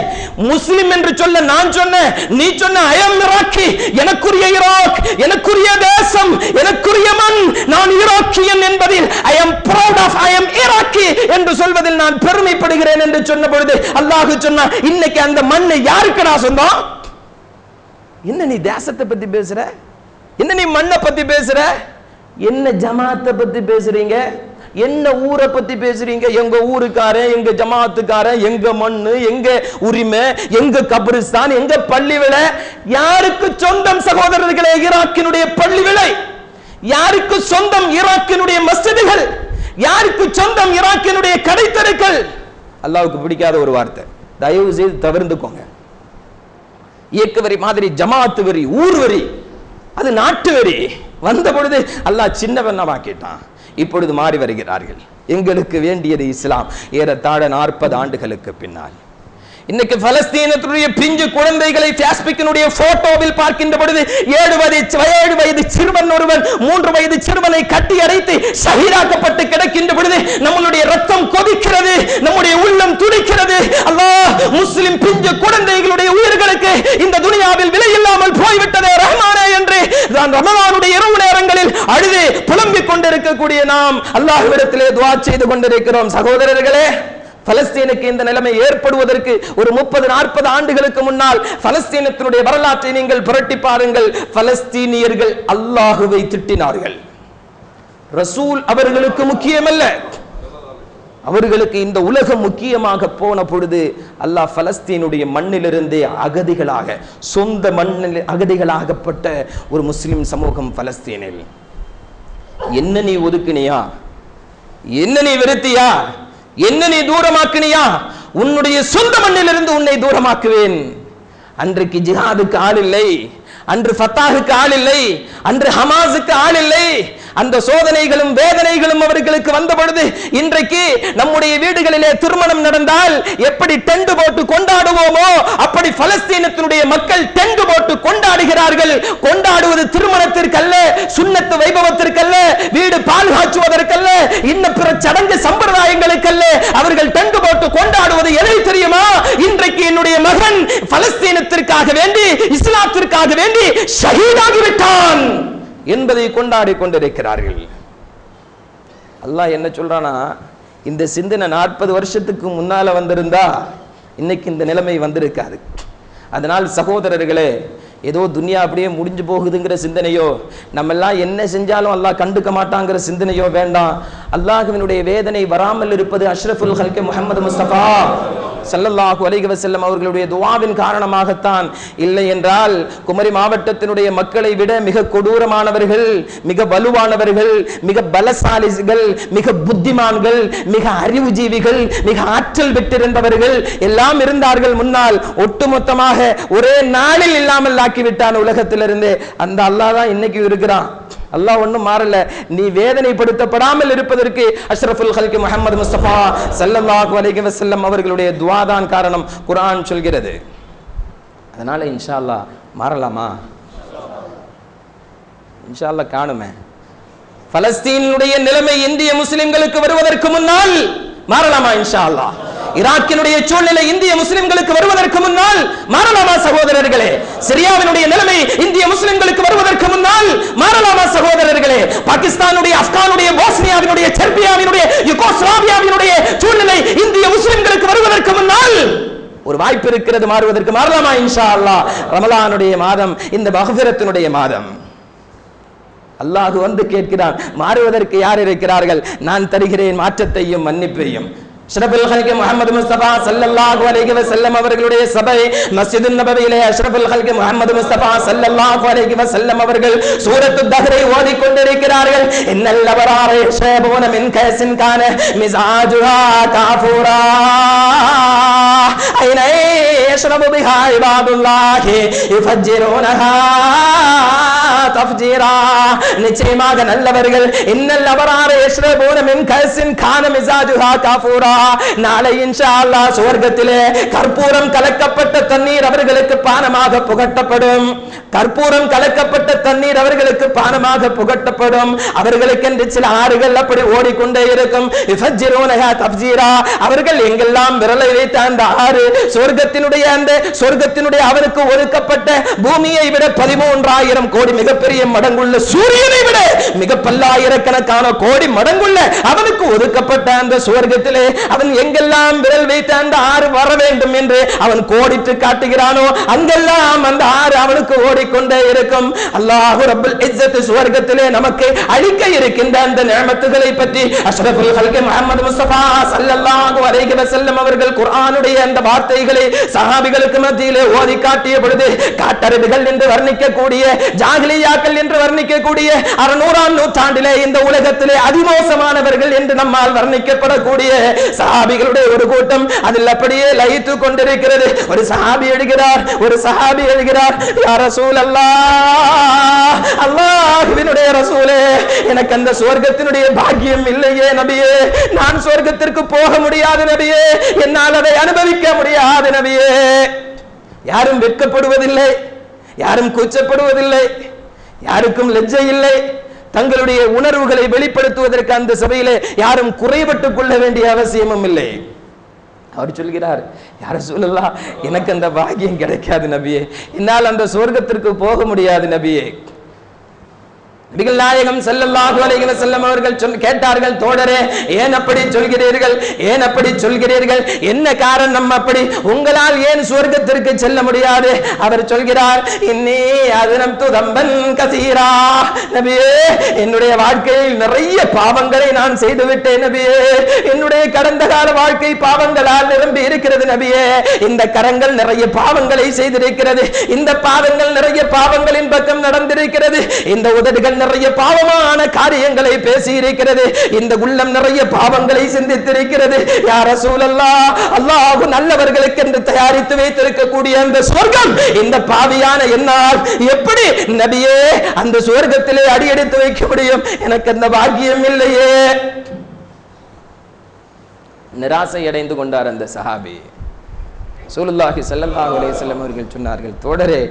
முஸ்லிம் என்று சொல்ல நான் சொன்னேன், நீ சொன்ன ஐ அம் ஈராக்கி, எனக்குரிய ஈராக், எனக்குரிய தேசம், எனக்குரிய மண், நான் ஈராக்கியன் என்பதில் I am proud of I am Iraqi என்று சொல்வதில் நான் பெருமைப்படுகிறேன் என்று சொன்ன பொழுது அல்லாஹ் சொன்னான், இன்னைக்கு அந்த மண்ணை யாருக்குடா சொந்தம்? என்ன நீ தேசத்தை பத்தி பேசுற? என்ன நீ மண்ணை பத்தி பேசுற? என்ன ஜமாத்தை பத்தி பேசுறீங்க? என்ன ஊரை பத்தி பேசுறீங்க? எங்க ஊருக்காரன், எங்க ஜமாத்துக்காரன், எங்க மண்ணு, எங்க உரிமை, எங்க கபிரிஸ்தான், எங்க பள்ளி விலை? யாருக்கு சொந்தம் சகோதரர்களே ஈராக்கினுடைய பள்ளி விலை? யாருக்கு சொந்தம் ஈராக்கினுடைய மஸ்ஜிதுகள்? யாருக்கு சொந்தம் ஈராக்கினுடைய கடைத்தெருக்கள்? அல்லாஹ்வுக்கு பிடிக்காத ஒரு வார்த்தை, தயவு செய்து தவிர்த்துக்கோங்க. இயக்க வரி மாதிரி ஜமாத்து வரி, ஊர் வரி, அது நாட்டு வரி வந்த பொழுது அல்லாஹ் சின்னவண்ணமாக்கிட்டான். இப்பொழுது மாறி வருகிறார்கள். எங்களுக்கு வேண்டியது இஸ்லாம். ஏறத்தாழ 40 ஆண்டுகளுக்கு பின்னால் இன்னைக்கு பலஸ்தீனத்துடைய பிஞ்சு குழந்தைகளை ஃபேஸ்புக்கினுடைய போட்டோவில் பார்க்கின்ற பொழுது 7 வயது சிறுவன் ஒருவன் 3 வயது சிறுவனை கட்டி அடைத்து ஷஹீதாக்கப்பட்டு கிடக்கின்ற பொழுது நம்மளுடைய ரத்தம் கொதிக்கிறது, நம்முடைய உள்ளம் துடிக்கிறது. அல்லாஹ் முஸ்லிம் பிஞ்சு குழந்தைகளுடைய உயிர்களுக்கு இந்த துனியாவில் விலை இல்லாமல் போய்விட்டதே ரஹ்மானே என்று ரமலானுடைய இரவு நேரங்களில் அழுது புலம்பிக் கொண்டிருக்கக்கூடிய நாம் அல்லாஹ்விடத்திலே துஆ செய்து கொண்டிருக்கிறோம். சகோதரர்களே, பலஸ்தீனுக்கு இந்த நிலைமை ஏற்படுவதற்கு ஒரு 30-40 ஆண்டுகளுக்கு முன்னால் பலஸ்தீனத்தினுடைய வரலாற்றை நீங்கள் புரட்டி பாருங்கள். பலஸ்தீனியர்கள் அல்லாஹுவை திட்டினார்கள். ரசூல் அவர்களுக்கு முக்கியமல்ல, அவர்களுக்கு இந்த உலகம் முக்கியமாக போன பொழுது அல்லாஹ் பலஸ்தீனுடைய மண்ணிலிருந்தே அகதிகளாக, சொந்த மண்ணில் அகதிகளாகப்பட்ட ஒரு முஸ்லிம் சமூகம் பலஸ்தீனில். என்ன நீ ஒதுக்கினியா? என்ன நீ வெறுத்தியா? என்ன நீ தூரமாக்கினியா? உன்னுடைய சொந்த மண்ணிலிருந்து உன்னை தூரமாக்குவேன். அன்றைக்கு ஜிஹாதுக்கு ஆள் இல்லை, அன்று ஃபத்தாஹுக்கு ஆள் இல்லை, அன்று ஹமாஸுக்கு ஆள் இல்லை. அந்த சோதனைகளும் வேதனைகளும் அவர்களுக்கு வந்த பொழுது இன்றைக்கு நம்முடைய வீடுகளிலே திருமணம் நடந்தால் எப்படி டென்ட் போட்டு கொண்டாடுவோமோ அப்படி பலஸ்தீனத்தினுடைய மக்கள் டென்ட் போட்டு கொண்டாடுகிறார்கள். கொண்டாடுவது திருமணத்திற்கல்ல, சுன்னத்து வைபவத்திற்கல்ல, வீடு பால் காய்ச்சுவதற்கல்ல, இன்னும் பிற சடங்கு சம்பிரதாயங்களுக்கல்ல. அவர்கள் டென்ட் போட்டு கொண்டாடுவது எதை தெரியுமா? இன்றைக்கு என்னுடைய மகன் பலஸ்தீனத்திற்காக வேண்டி, இஸ்லாத்திற்காக வேண்டி ஷஹீதாகிவிட்டான் என்பதை கொண்டாடி கொண்டிருக்கிறார்கள். அல்லாஹ் என்ன சொல்றானா, இந்த சிந்தனை 40 வருஷத்துக்கு முன்னால வந்திருந்தா இன்னைக்கு இந்த நிலைமை வந்திருக்காது. அதனால் சகோதரர்களே, ஏதோ துன்யா அப்படியே முடிஞ்சு போகுதுங்கிற சிந்தனையோ, நம்ம எல்லாம் என்ன செஞ்சாலும் அல்லாஹ் கண்டுக்க மாட்டாங்கிற சிந்தனையோ வேண்டாம். அல்லாஹ்வினுடைய வேதனை வராமல் இருப்பது அஷ்ரஃபுல் ஹல்கி முஹம்மது முஸ்தபா ஸல்லல்லாஹு அலைஹி வஸல்லம் அவர்களுடைய துஆவின் காரணமாகத்தான். இல்லை என்றால் குமரி மாவட்டத்தினுடைய மக்களை விட மிக கொடூரமானவர்கள், மிக வலுவானவர்கள், மிக பலசாலிகள், மிக புத்திமான்கள், மிக அறிவுஜீவிகள், மிக ஆற்றல் பெற்றிருந்தவர்கள் எல்லாம் இருந்தார்கள் முன்னால். ஒட்டுமொத்தமாக ஒரே நாளில் இல்லாமல் ஆக்கிவிட்டான் உலகத்திலிருந்து. அந்த அல்லாஹ் தான் இன்னைக்கு இருக்கிறான். அல்லாஹ் ஒன்றும் மாறல. நீ வேதனைப்படுத்தப்படாமல் இருப்பதற்கு அஷ்ரஃபுல் ஹல்கி முஹம்மது முஸ்தபா ஸல்லல்லாஹு அலைஹி வஸல்லம் அவர்களுடைய துஆ தான் காரணம், குர்ஆன் சொல்கிறது. அதனால இன்ஷா அல்லாஹ் மாறலாமா? இன்ஷா அல்லாஹ் காணுமே. பலஸ்தீனுடைய நிலைமை இந்திய முஸ்லிம்களுக்கு வருவதற்கு முன்னால் மாறலாமா? இன்ஷா அல்லாஹ். ஈராக்கினுடைய சூழ்நிலை இந்திய முஸ்லிம்களுக்கு வருவதற்கு முன்னால் மாறலாமா சகோதரர்களே? சிரியாவினுடைய நிலைமை இந்திய முஸ்லிம்களுக்கு வருவதற்கு முன்னால் மாறலாமா சகோதரர்களே? பாகிஸ்தானுடைய, ஆப்கானுடைய, போஸ்னியாவினுடைய, செர்பியாவினுடைய, யுகோஸ்லாவியாவினுடைய சூழ்நிலை இந்திய முஸ்லிம்களுக்கு வருவதற்கு முன்னால் ஒரு வாய்ப்பு இருக்கிறது மாறுவதற்கு. மாறலாமா? இன்ஷா அல்லாஹ். ரமலானுடைய மாதம், இந்த மக்ஃபிரத்தினுடைய மாதம். அல்லாஹ் வந்து கேட்கிறான், மாறுவதற்கு யார் இருக்கிறார்கள்? நான் தருகிறேன் மாற்றத்தையும் மன்னிப்பையும். அஷ்ரஃபுல் ஹல்கி முஹம்மது முஸ்தபா ஸல்லல்லாஹு அலைஹி வஸல்லம் அவர்களுடைய சபை மஸ்ஜிதுன் நபவியிலே அஷ்ரஃபுல் ஹல்கி முஹம்மது முஸ்தபா ஸல்லல்லாஹு அலைஹி வஸல்லம் அவர்கள் சூரத்துத் தஹ்ரை ஓதிக் கொண்டிருக்கிறார்கள். இன்னல் அபரார யஷரபூன மின் கஸின் கான மிஸாஜுஹா காஃபூரா ஐன யஷ்ரபு பிஹா இபாதுல்லாஹி யுஃபஜ்ஜிரூனஹா தஃஜீரா. நிச்சயமாக நல்லவர்கள் இன்னல் அபரார யஷ்ரபூன மின் கஸின் கான மிஸாஜுஹா காஃபூரா, நாளை இன்ஷா அல்லாஹ் சுவர்க்கத்திலே கற்பூரம் கலக்கப்பட்ட தண்ணீர் அவர்களுக்கு பானமாக புகட்டப்படும். கற்பூரம் கலக்கப்பட்ட தண்ணீர் அவர்களுக்கு பானமாக புகட்டப்படும். அவர்களுக்கென்று சில ஆறுகள் அப்படி ஓடிக்கொண்டே இருக்கும். இஃபஜ்ஜிரூனஹா தஃஜீரா. அவர்கள் எங்கெல்லாம் விரலை வைத்த அந்த ஆறு சொர்க்கத்தினுடைய அந்த சொர்க்கத்தினுடைய அவருக்கு ஒதுக்கப்பட்ட பூமியை விட 13,000 கோடி மிகப்பெரிய மடங்குள்ள சூரியனை விட மிக பல்லாயிரக்கணக்கான கோடி மடங்குள்ள அவனுக்கு ஒதுக்கப்பட்ட அந்த சுவர்க்கத்திலே அவன் எங்கெல்லாம் விரல் வைத்த அந்த ஆறு வர வேண்டும் என்று அவன் கோடிட்டு காட்டுகிறானோ அங்கெல்லாம் அந்த ஆறு அவனுக்கு ஓடிக்கொண்டே இருக்கும். அல்லாஹ் ரப்பல் இஸ்ஸத் சுவர்க்கத்திலே நமக்கு அளிக்க இருக்கின்ற அந்த நிஅமத்துகளை பற்றி அஷ்ரஃபுல் ஹல்கி முஹம்மது முஸ்தபா ஸல்லல்லாஹு அலைஹி வஸல்லம் அவர்கள் குர்ஆனுடைய அந்த வார்த்தைகளை சஹாபிகளுக்கு மத்தியிலே ஓதி காட்டிய பொழுது காட்டரபிகள் என்று வர்ணிக்கக்கூடிய, ஜாஹிலியாக்கள் என்று வர்ணிக்கக்கூடிய, 600ஆம் நூற்றாண்டிலே இந்த உலகத்திலே அதிமோசமானவர்கள் என்று நம்மால் வர்ணிக்கப்படக்கூடிய சஹாபிகளுடைய ஒரு கூட்டம் அதில் அப்படியே லயித்து கொண்டிருக்கிறது. ஒரு சஹாபி எழுகிறார், யா ரசூலல்லாஹ், அல்லாஹ்வினுடைய ரசூலே, எனக்கு அந்த சுவர்க்கத்தினுடைய பாக்கியம் இல்லையே நபியே, நான் சுவர்க்கத்திற்கு போக முடியாது நபியே, என்னால் அதை அனுபவிக்க முடியாது நபியே. யாரும் வெட்கப்படுவதில்லை, யாரும் கூச்சப்படுவதில்லை, யாருக்கும் லெஜ்ஜை இல்லை. தங்களுடைய உணர்வுகளை வெளிப்படுத்துவதற்கு அந்த சபையிலே யாரும் குறைபட்டுக் கொள்ள வேண்டிய அவசியமும் இல்லை. அவர் சொல்கிறார், யா ரசூலல்லாஹ், எனக்கு அந்த பாக்கியம் கிடைக்காது நபியே, என்னால் அந்த சொர்க்கத்திற்கு போக முடியாது நபியே. நபிகள் நாயகம் ஸல்லல்லாஹு அலைஹி வஸல்லம் அவர்கள் கேட்டார்கள், தோழரே ஏன் அப்படி சொல்கிறீர்கள், ஏன் அப்படி சொல்கிறீர்கள், என்ன காரணம் அப்படி, உங்களால் ஏன் சுவர்க்கத்திற்கு செல்ல முடியாது? அவர் சொல்கிறார், இன்னி அஸ்னம்து தம்பன் கஸீரா, நபியே என்னுடைய வாழ்க்கையில் நிறைய பாவங்களை நான் செய்து விட்டேன் நபியே, என்னுடைய கடந்த கால வாழ்க்கை பாவங்களால் நிரம்பி இருக்கிறது நபியே, இந்த கரங்கள் நிறைய பாவங்களை செய்திருக்கிறது, இந்த பாதங்கள் நிறைய பாவங்களின் பக்கம் நடந்திருக்கிறது, இந்த உதடுகள் நிறைய பாவமான காரியங்களை பேசி இருக்கிறது, இந்த உள்ளம் நிறைய பாவங்களை சிந்தித்திருக்கிறது. யா ரசூலல்லாஹ், அல்லாஹ் நல்லவர்களுக்கு என்று தயாரித்து வைத்திருக்கக்கூடிய அந்த சொர்க்கம் இந்த பாவியான என்னால் எப்படி நபியே அந்த சொர்க்கத்திலே அடியெடுத்து வைக்க முடியும்? எனக்கு அந்த பாக்கியம் இல்லையே. நிராசை அடைந்து கொண்டார் அந்த சஹாபி. ரசூலுல்லாஹி ஸல்லல்லாஹு அலைஹி வஸல்லம் அவர்கள் சொன்னார்கள், தோழரே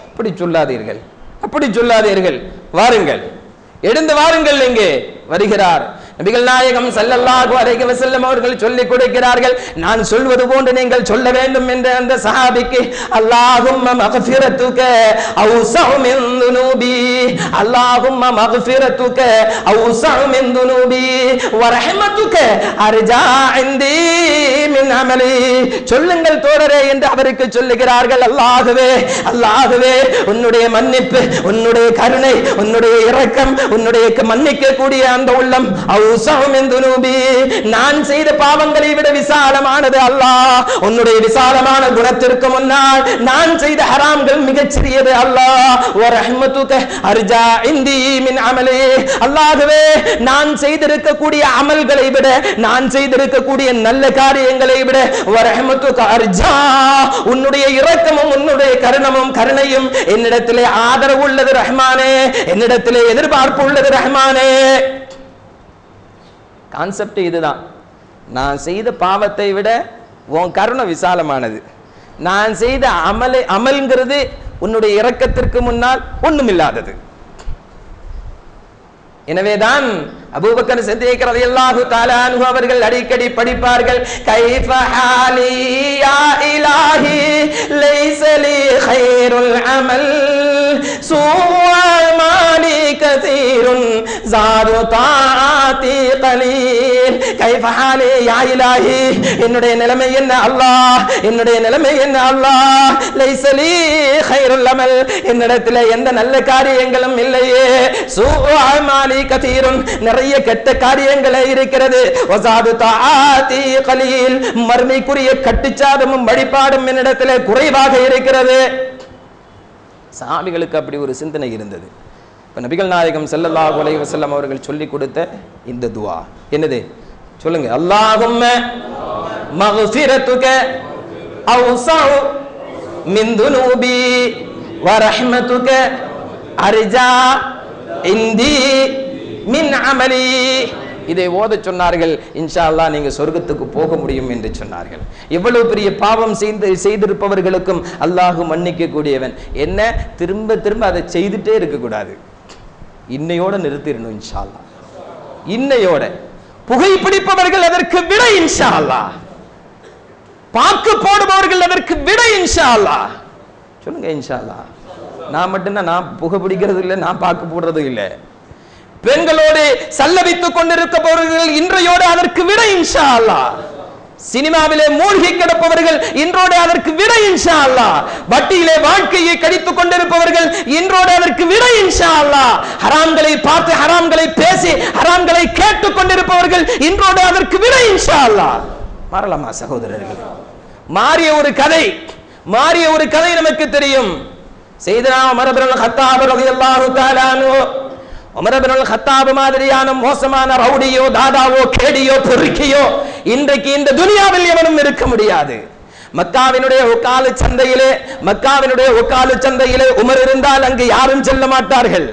அப்படி சொல்லாதீர்கள், அப்படி சொல்லாதீர்கள், வாருங்கள், எழுந்து வாருங்கள். எங்கே வருகிறார்? நபிகள் நாயகம் ஸல்லல்லாஹு அலைஹி வஸல்லம் அவர்கள் சொல்லிக் கொடுக்கிறார்கள், நான் சொல்வது போன்று நீங்கள் சொல்ல வேண்டும் என்ற அந்த சஹாபிக்கு, அல்லாஹும்ம மக்ஃபிரத்துக அவ்ஸஉ மின் துனூபி, அல்லாஹும்ம மக்ஃபிரத்துக அவ்ஸஉ மின் துனூபி வ ரஹ்மத்துக அர்ஜா இன்தி மின் அமலி. சொல்லுங்கள் தோழரே என்று அவருக்கு சொல்லுகிறார்கள். அல்லாஹ்வே, அல்லாஹ்வே, உன்னுடைய மன்னிப்பு, உன்னுடைய கருணை, உன்னுடைய இரக்கம், உன்னுடைய மன்னிக்க கூடிய அந்த உள்ளம் அவ்ஸஉ மின் துனூபி, நான் செய்த பாவங்களை விட விசாலமானது அல்லாஹ். உன்னுடைய விசாலமான குணத்திற்கு முன்னால் நான் செய்த ஹராம்கள் மிகச் சிறியது அல்லாஹ். வ ரஹ்மத்துக அர்ஜா இன்தி மின் அமலி, அல்லாஹ்வே, நான் செய்திருக்கக்கூடிய அமல்களை விட, நான் செய்திருக்கக்கூடிய நல்ல காரியங்களை விட, வ ரஹ்மத்துக அர்ஜா, உன்னுடைய இரக்கமும் உன்னுடைய கருணையும் என்னிடத்திலே ஆதரவு உள்ளது ரஹ்மானே, என்னிடத்திலே எதிர்பார்ப்பு உள்ளது ரஹ்மானே. கான்செப்ட் இதுதான். நான் செய்த பாவத்தை விட உன் கருணை விசாலமானது. நான் செய்த அமல்ங்கிறது உன்னுடைய இரக்கத்திற்கு முன்னால் ஒண்ணுமில்லாதது. எனவேதான் அபூபக்கர் சித்திக் ரலியல்லாஹு தஆலா அன்ஹு அவர்கள் அடிக்கடி படிப்பார்கள், கைஃப ஹாலி யா இலாஹி லைஸ லி கைருல் அமல் சுஅமானி கதீருன் ஜாது தாஅதி கலீல். கைஃப ஹாலி யா இலாஹி, என்னுடைய நிலைமை என்ன அல்லாஹ், என்னுடைய நிலைமை என்ன அல்லாஹ், லைஸ லி கைருல் அமல், என்னிடத்தில் எந்த நல்ல காரியங்களும் இல்லையே, சுஅமானி கதீருன், நிறைய கெட்ட காரியங்களே இருக்கிறது, வஸாது தாஅதி கலீல், மர்மைக்குரிய கட்டுச்சாதமும் வழிபாடும் என்னிடத்தில் குறைவாக இருக்கிறது. சஹாபிகளுக்கு அப்படி ஒரு சிந்தனை இருந்தது. இப்ப நபிகள் நாயகம் ஸல்லல்லாஹு அலைஹி வஸல்லம் அவர்கள் சொல்லிக் கொடுத்த இந்த துஆ என்னது சொல்லுங்க, அல்லாஹும்ம மக்ஃபிரத்துக அவ்ஸஉ மின் துனூபி வ ரஹ்மத்துக அர்ஜா இன்தி மின் அமலி. இதை ஓத சொன்னார்கள். இன்ஷா அல்லாஹ் நீங்க சொர்க்கத்துக்கு போக முடியும் என்று சொன்னார்கள். எவ்வளவு பெரிய பாவம் செய்திருப்பவர்களுக்கும் அல்லாஹ் மன்னிக்க கூடியவன். என்ன திரும்ப திரும்ப அதை செய்துட்டே இருக்க கூடாது. இன்னையோட நிறுத்திடணும் இன்ஷா அல்லாஹ். இன்னையோட புகைப்பிடிப்பவர்கள் அதற்கு விடை இன்ஷா அல்லாஹ். பாக்கு போடுபவர்கள் அதற்கு விடை இன்ஷா அல்லாஹ். சொல்லுங்க இன்ஷா அல்லாஹ். நான் மட்டும்தான், நான் புகை பிடிக்கிறது இல்லை, நான் பாக்கு போடுறது இல்லை. பெண்களோடு சல்லபித்துக் கொண்டிருப்பவர்கள் இன்றையோடு அதற்கு விடை இன்ஷா அல்லாஹ். சினிமாவிலே மூழ்கி கிடப்பவர்கள் இன்றோடு அதற்கு விடை இன்ஷா அல்லாஹ். வட்டியிலே வாழ்க்கையை கடித்துக் கொண்டிருப்பவர்கள் இன்றோடு அதற்கு விடை இன்ஷா அல்லாஹ். ஹராம்களை பார்த்து, ஹராம்களை பேசி, ஹராம்களை கேட்டுக் கொண்டிருப்பவர்கள் இன்றோடு அதற்கு விடை இன்ஷா அல்லாஹ். மாறலாமா சகோதரர்கள்? மாறிய ஒரு கதை நமக்கு தெரியும். சையதுனா உமர் இப்னுல் கத்தாப் ரலியல்லாஹு தஆலா அன்ஹு, உமர் இப்னுல் கத்தாப் மாதிரியான மோசமான ரவுடியோ, தாதாவோ, கேடியோ, பொறுக்கியோ இன்றைக்கு இந்த துனியாவில் எவனும் இருக்க முடியாது. மக்காவினுடைய ஒக்காலு சந்தையிலே உமர் இருந்தால் அங்கு யாரும் செல்ல மாட்டார்கள்.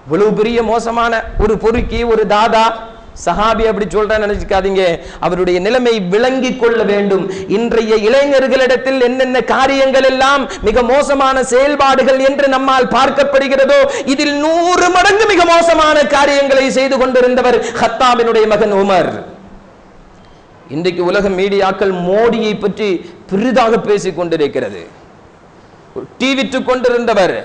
இவ்வளவு பெரிய மோசமான ஒரு பொறுக்கி, ஒரு தாதா, சஹாபி அப்படி சொல்றேன்னு நினைச்சுக்காதீங்க. அவருடைய நிலைமை விளங்கி கொள்ள வேண்டும். இன்றைய இளைஞர்களிடத்தில் என்னென்ன காரியங்கள் எல்லாம் மிக மோசமான செயல்பாடுகள் என்று நம்மால் பார்க்கப்படுகிறதோ, இதில் 100 மடங்கு மிக மோசமான காரியங்களை செய்து கொண்டிருந்தவர் கத்தாபினுடைய மகன் உமர். இன்றைக்கு உலக மீடியாக்கள் மோடியை பற்றி பெரிதாக பேசிக் கொண்டிருக்கிறது. டீ விற்றுக் கொண்டிருந்தவர்,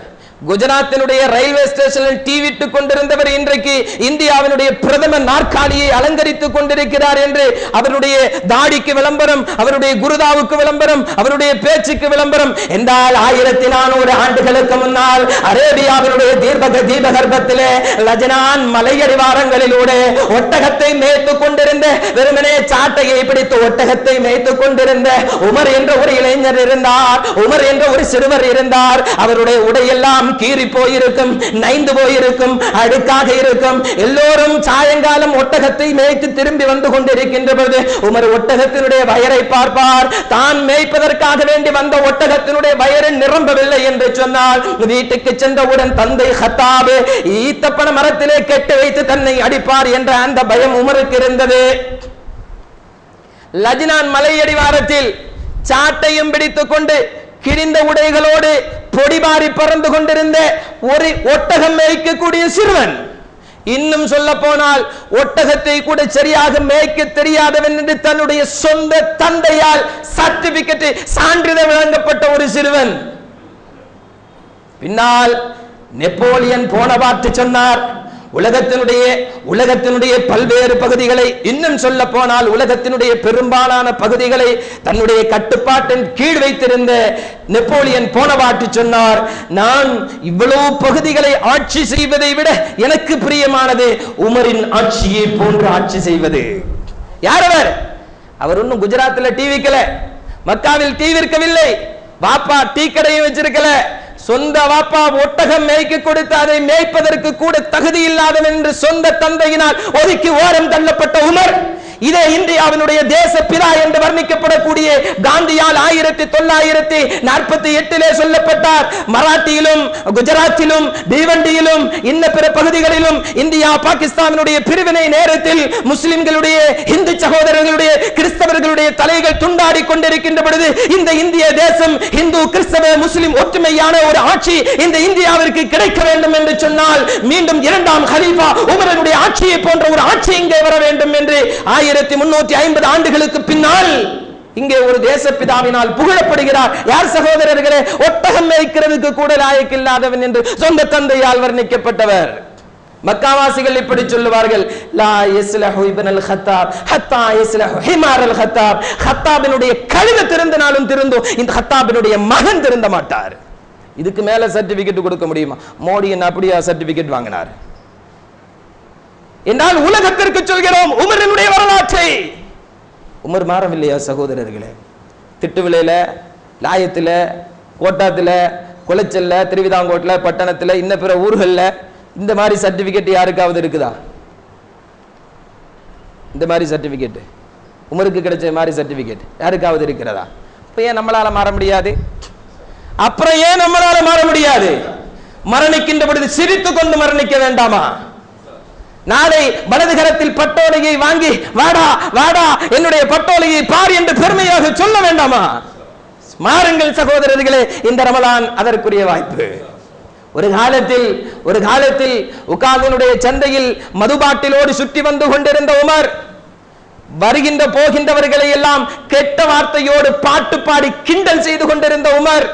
குஜராத்தினுடைய ரயில்வே ஸ்டேஷனில் டீ விட்டுக் கொண்டிருந்தவர் இன்றைக்கு இந்தியாவினுடைய பிரதமர் நாற்காலியை அலங்கரித்துக் கொண்டிருக்கிறார் என்று அவருடைய தாடிக்கு விளம்பரம், அவருடைய குருதாவுக்கு விளம்பரம், அவருடைய பேச்சுக்கு விளம்பரம். என்றால் 1400 ஆண்டுகளுக்கு முன்னால் அரேபியாவினுடைய தீபகற்பத்திலே லஜனான் மலையடிவாரங்களிலூടെ ஒட்டகத்தை மேய்த்துக் கொண்டிருந்த, வெறுமனே சாட்டையை பிடித்து ஒட்டகத்தை மேய்த்துக் கொண்டிருந்த உமர் என்ற ஒரு இளைஞர் இருந்தார். உமர் என்ற ஒரு சிறுவர் இருந்தார். அவருடைய உடையெல்லாம் கீறி போயிருக்கும், நைந்து போயிருக்கும், அழுக்காக இருக்கும். எல்லோரும் சாயங்காலம் ஒட்டகத்தை மேய்த்து திரும்பி வந்து கொண்டிருக்கின்ற பொழுது உமர் ஒட்டகத்தினுடைய வயரை பார்ப்பார். தான் மேய்ப்பதற்காக வேண்டி வந்த ஒட்டகத்தினுடைய வயரை நிரம்பவில்லை என்று சொன்னால் வீட்டுக்கு சென்றவுடன் தந்தை கத்தாப் ஈத்தப்பன மரத்திலே கெட்டு வைத்து தன்னை அடிப்பார் என்ற அந்த பயம் உமருக்கு இருந்தது. லஜ்னான் மலையடிவாரத்தில் சாட்டையும் பிடித்துக் கொண்டு கிழிந்த உடைகளோடு பொடிபாரி பறந்து கொண்டிருந்த ஒரு ஒட்டகம் மேய்க்கக்கூடிய சிறுவன் இன்னும் சொல்ல போனால் ஒட்டகத்தை கூட சரியாக மேய்க்க தெரியாதவன் என்று தன்னுடைய சொந்த தந்தையால் சர்டிபிகேட் சான்றிதழ் வழங்கப்பட்ட ஒரு சிறுவன். பின்னால் நெப்போலியன் போனபார்ட் சொன்னார், உலகத்தினுடைய பல்வேறு பகுதிகளை, இன்னும் சொல்ல போனால் உலகத்தினுடைய பெரும்பாலான பகுதிகளை தன்னுடைய கட்டுப்பாட்டின் கீழ் வைத்திருந்த நெப்போலியன் போனபார்ட் சொன்னார், நான் இவ்வளவு பகுதிகளை ஆட்சி செய்வதை விட எனக்கு பிரியமானது உமரின் ஆட்சியை போன்று ஆட்சி செய்வது. யார் அவர்? அவர் இன்னும் குஜராத்தில் டீ விற்கல, மக்காவில் டீ விற்கவில்லை, வாப்பா டீ கடையை வச்சிருக்கல, சொந்த வாப்பா ஒட்டகம் மேய்க்க கொடுத்து அதை மேய்ப்பதற்கு கூட தகுதி இல்லாதவன் என்று சொந்த தந்தையினால் ஒதுக்கி ஓரம் தள்ளப்பட்ட உமர். இதே இந்தியாவினுடைய தேச பிதா என்று வர்ணிக்கப்படக்கூடிய காந்தியால் 1948 சொல்லப்பட்டார். மராட்டியிலும் குஜராத்திலும் பீவண்டியிலும் இன்ன பிற பகுதிகளிலும் இந்தியா பாகிஸ்தானுடைய பிரிவினை நேரத்தில் முஸ்லிம்களுடைய இந்து சகோதரர்களுடைய கிறிஸ்தவர்களுடைய தலைகள் துண்டாடி கொண்டிருக்கின்ற பொழுது இந்த இந்திய தேசம் இந்து கிறிஸ்தவ முஸ்லிம் ஒற்றுமையான ஒரு ஆட்சி இந்த இந்தியாவிற்கு கிடைக்க வேண்டும் என்று சொன்னால் மீண்டும் இரண்டாம் கலீஃபா உமருடைய ஆட்சியை போன்ற ஒரு ஆட்சி இங்கே வர வேண்டும் என்று 1350 ஆண்டுகளுக்கு பின்னால் இங்கே ஒரு தேசப்பிதாவினால் புகழப்படுகிறார். யார் சகோதரர்களே? ஒட்டகம் மேய்க்கிறதுக்கு கூட லாயக்கில்லாதவன் என்று சொந்த தந்தையால் வர்ணிக்கப்பட்டவர். மக்காவாசிகள் இப்படி சொல்லுவார்கள், லா யஸ்லஹு இப்னுல் ஹத்தாப் ஹத்தா யஸ்லஹு ஹிமாருல் ஹத்தாப். ஹத்தாபினுடைய கழுதை திருந்தினாலும் திருந்தும், இந்த ஹத்தாபினுடைய மகன் திருந்த மாட்டார். இதுக்கு மேல சர்டிபிகேட் கொடுக்க முடியுமா? மோடி என்ன அப்படியா சர்டிபிகேட் வாங்கினார் என்றால் உலகத்திற்கு சொல்கிறோம் உமரினுடைய வரலாற்றை. உமர் மாறவில்லையா சகோதரர்களே? திட்டுவிலையில, லாயத்தில், கோட்டாத்தில், குளச்சல்ல, திருவிதாங்கோட்டில், பட்டணத்தில், இன்ன பிற ஊர்களில் இந்த மாதிரி சர்டிபிகேட் யாருக்காவது இருக்குதா? இந்த மாதிரி சர்டிபிகேட் உமருக்கு கிடைச்ச மாதிரி சர்டிபிகேட் யாருக்காவது இருக்கிறதா? இப்ப ஏன் நம்மளால மாற முடியாது? அப்புறம் ஏன் நம்மளால மாற முடியாது? மரணிக்கின்ற பொழுது சிரித்துக் கொண்டு மரணிக்க வேண்டாமா? நாளை வலது கரத்தில் பட்டோலையை வாங்கி வாடா வாடா என்னுடைய பட்டோலையை பார் என்று பெருமையாக சொல்ல வேண்டாமா? மாறுங்கள் சகோதரர்களே, இந்த ரமலான் அதற்குரிய வாய்ப்பு. ஒரு காலத்தில் உகாவினுடைய சந்தையில் மதுபாட்டிலோடு சுற்றி வந்து கொண்டிருந்த உமர் வருகின்ற போகின்றவர்களை எல்லாம் கெட்ட வார்த்தையோடு பாட்டு பாடி கிண்டல் செய்து கொண்டிருந்த உமர்.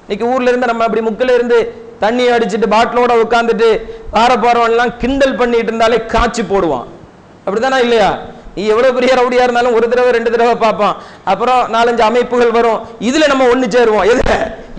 இன்னைக்கு ஊர்ல இருந்து நம்ம அப்படி முக்கில இருந்து தண்ணி அடிச்சுட்டு பாட்டிலோட உட்காந்துட்டு வார போறவன் எல்லாம் கிண்டல் பண்ணிட்டு இருந்தாலே காய்ச்சி போடுவான். அப்படித்தானா இல்லையா? நீ எவ்வளவு பெரிய ரவுடியா இருந்தாலும் ஒரு தடவை 2 தடவை பார்ப்பான். அப்புறம் 4-5 அமைப்புகள் வரும், இதுல நம்ம ஒண்ணு சேருவோம். எதுல?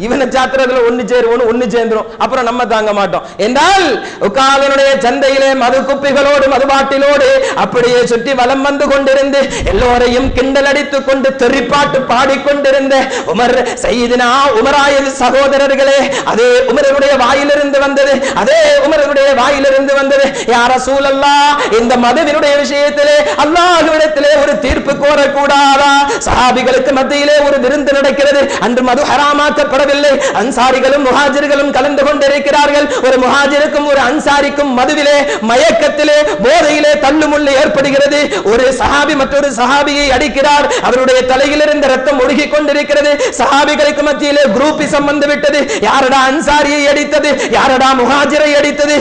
இவனை சாத்திரத்துல ஒண்ணு சேருவோம், ஒண்ணு சேர்ந்துரும். அப்புறம் நம்ம தாங்க மாட்டோம் என்றால் உக்காவினுடைய சந்தையிலே மது குப்பிகளோடு மதுபாட்டிலோடு அப்படியே சுற்றி வலம் வந்து கொண்டிருந்து எல்லோரையும் கிண்டல் அடித்துக் கொண்டு தெறிப்பாட்டு பாடிக்கொண்டிருந்த உமர் சையதுனா உமராய சகோதரர்களே, அதே உமருடைய வாயிலிருந்து வந்தது யா ரசூலல்லாஹ், இந்த மதுவினுடைய விஷயத்திலே அல்லாஹ்விடத்திலே ஒரு தீர்ப்பு கோரக்கூடாதா? சஹாபிகளுக்கு மத்தியிலே ஒரு விருந்து நடக்கிறது. அன்று மது ஹராமாக்கப்படவில்லை. அன்சாரிகளும் முஹாஜிர்களும் கலந்து கொண்டிருக்கிறார்கள். ஒரு முஹாஜிருக்கும் ஒரு அன்சாரிக்கும் மதுவிலே மயக்கத்திலே போதையிலே தள்ளுமுள்ளு ஏற்படுகிறது. ஒரு சஹாபி மற்றொரு சஹாபியை அடிக்கிறார். அவருடைய தலையிலிருந்து ரத்தம் ஒழுகிக் கொண்டிருக்கிறது. சஹாபிகளுக்கு மத்தியிலே குரூப்பிசம் வந்து விட்டது. யாரடா அன்சாரியை அடித்தது, யாரடா முஹாஜிரை அடித்தது?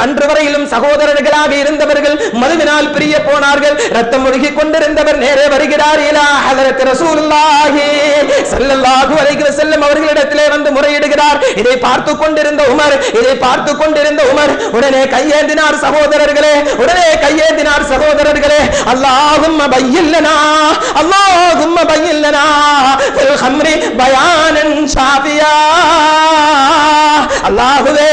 அன்று வரையிலும் சகோதரர்களாக இருந்தவர்கள் மதுவினால் பிரிய போனார்கள். ரத்தம் ஒழுகிக் கொண்டிருந்தவர் நேரே வருகிறார். இலா ஹதரத் ரசூலுல்லாஹி ஸல்லல்லாஹு அலைஹி வஸல்லம் அவர்களிடத்திலே வந்து முறையிடுகிறார். இதை பார்த்து கொண்டிருந்த உமர் உடனே கையேந்தினார் சகோதரர்களே, அல்லாஹும்ம பய்யின் லனா ஃபில் ஹம்ரி பயானன் ஷாஃபியா. அல்லாஹுவே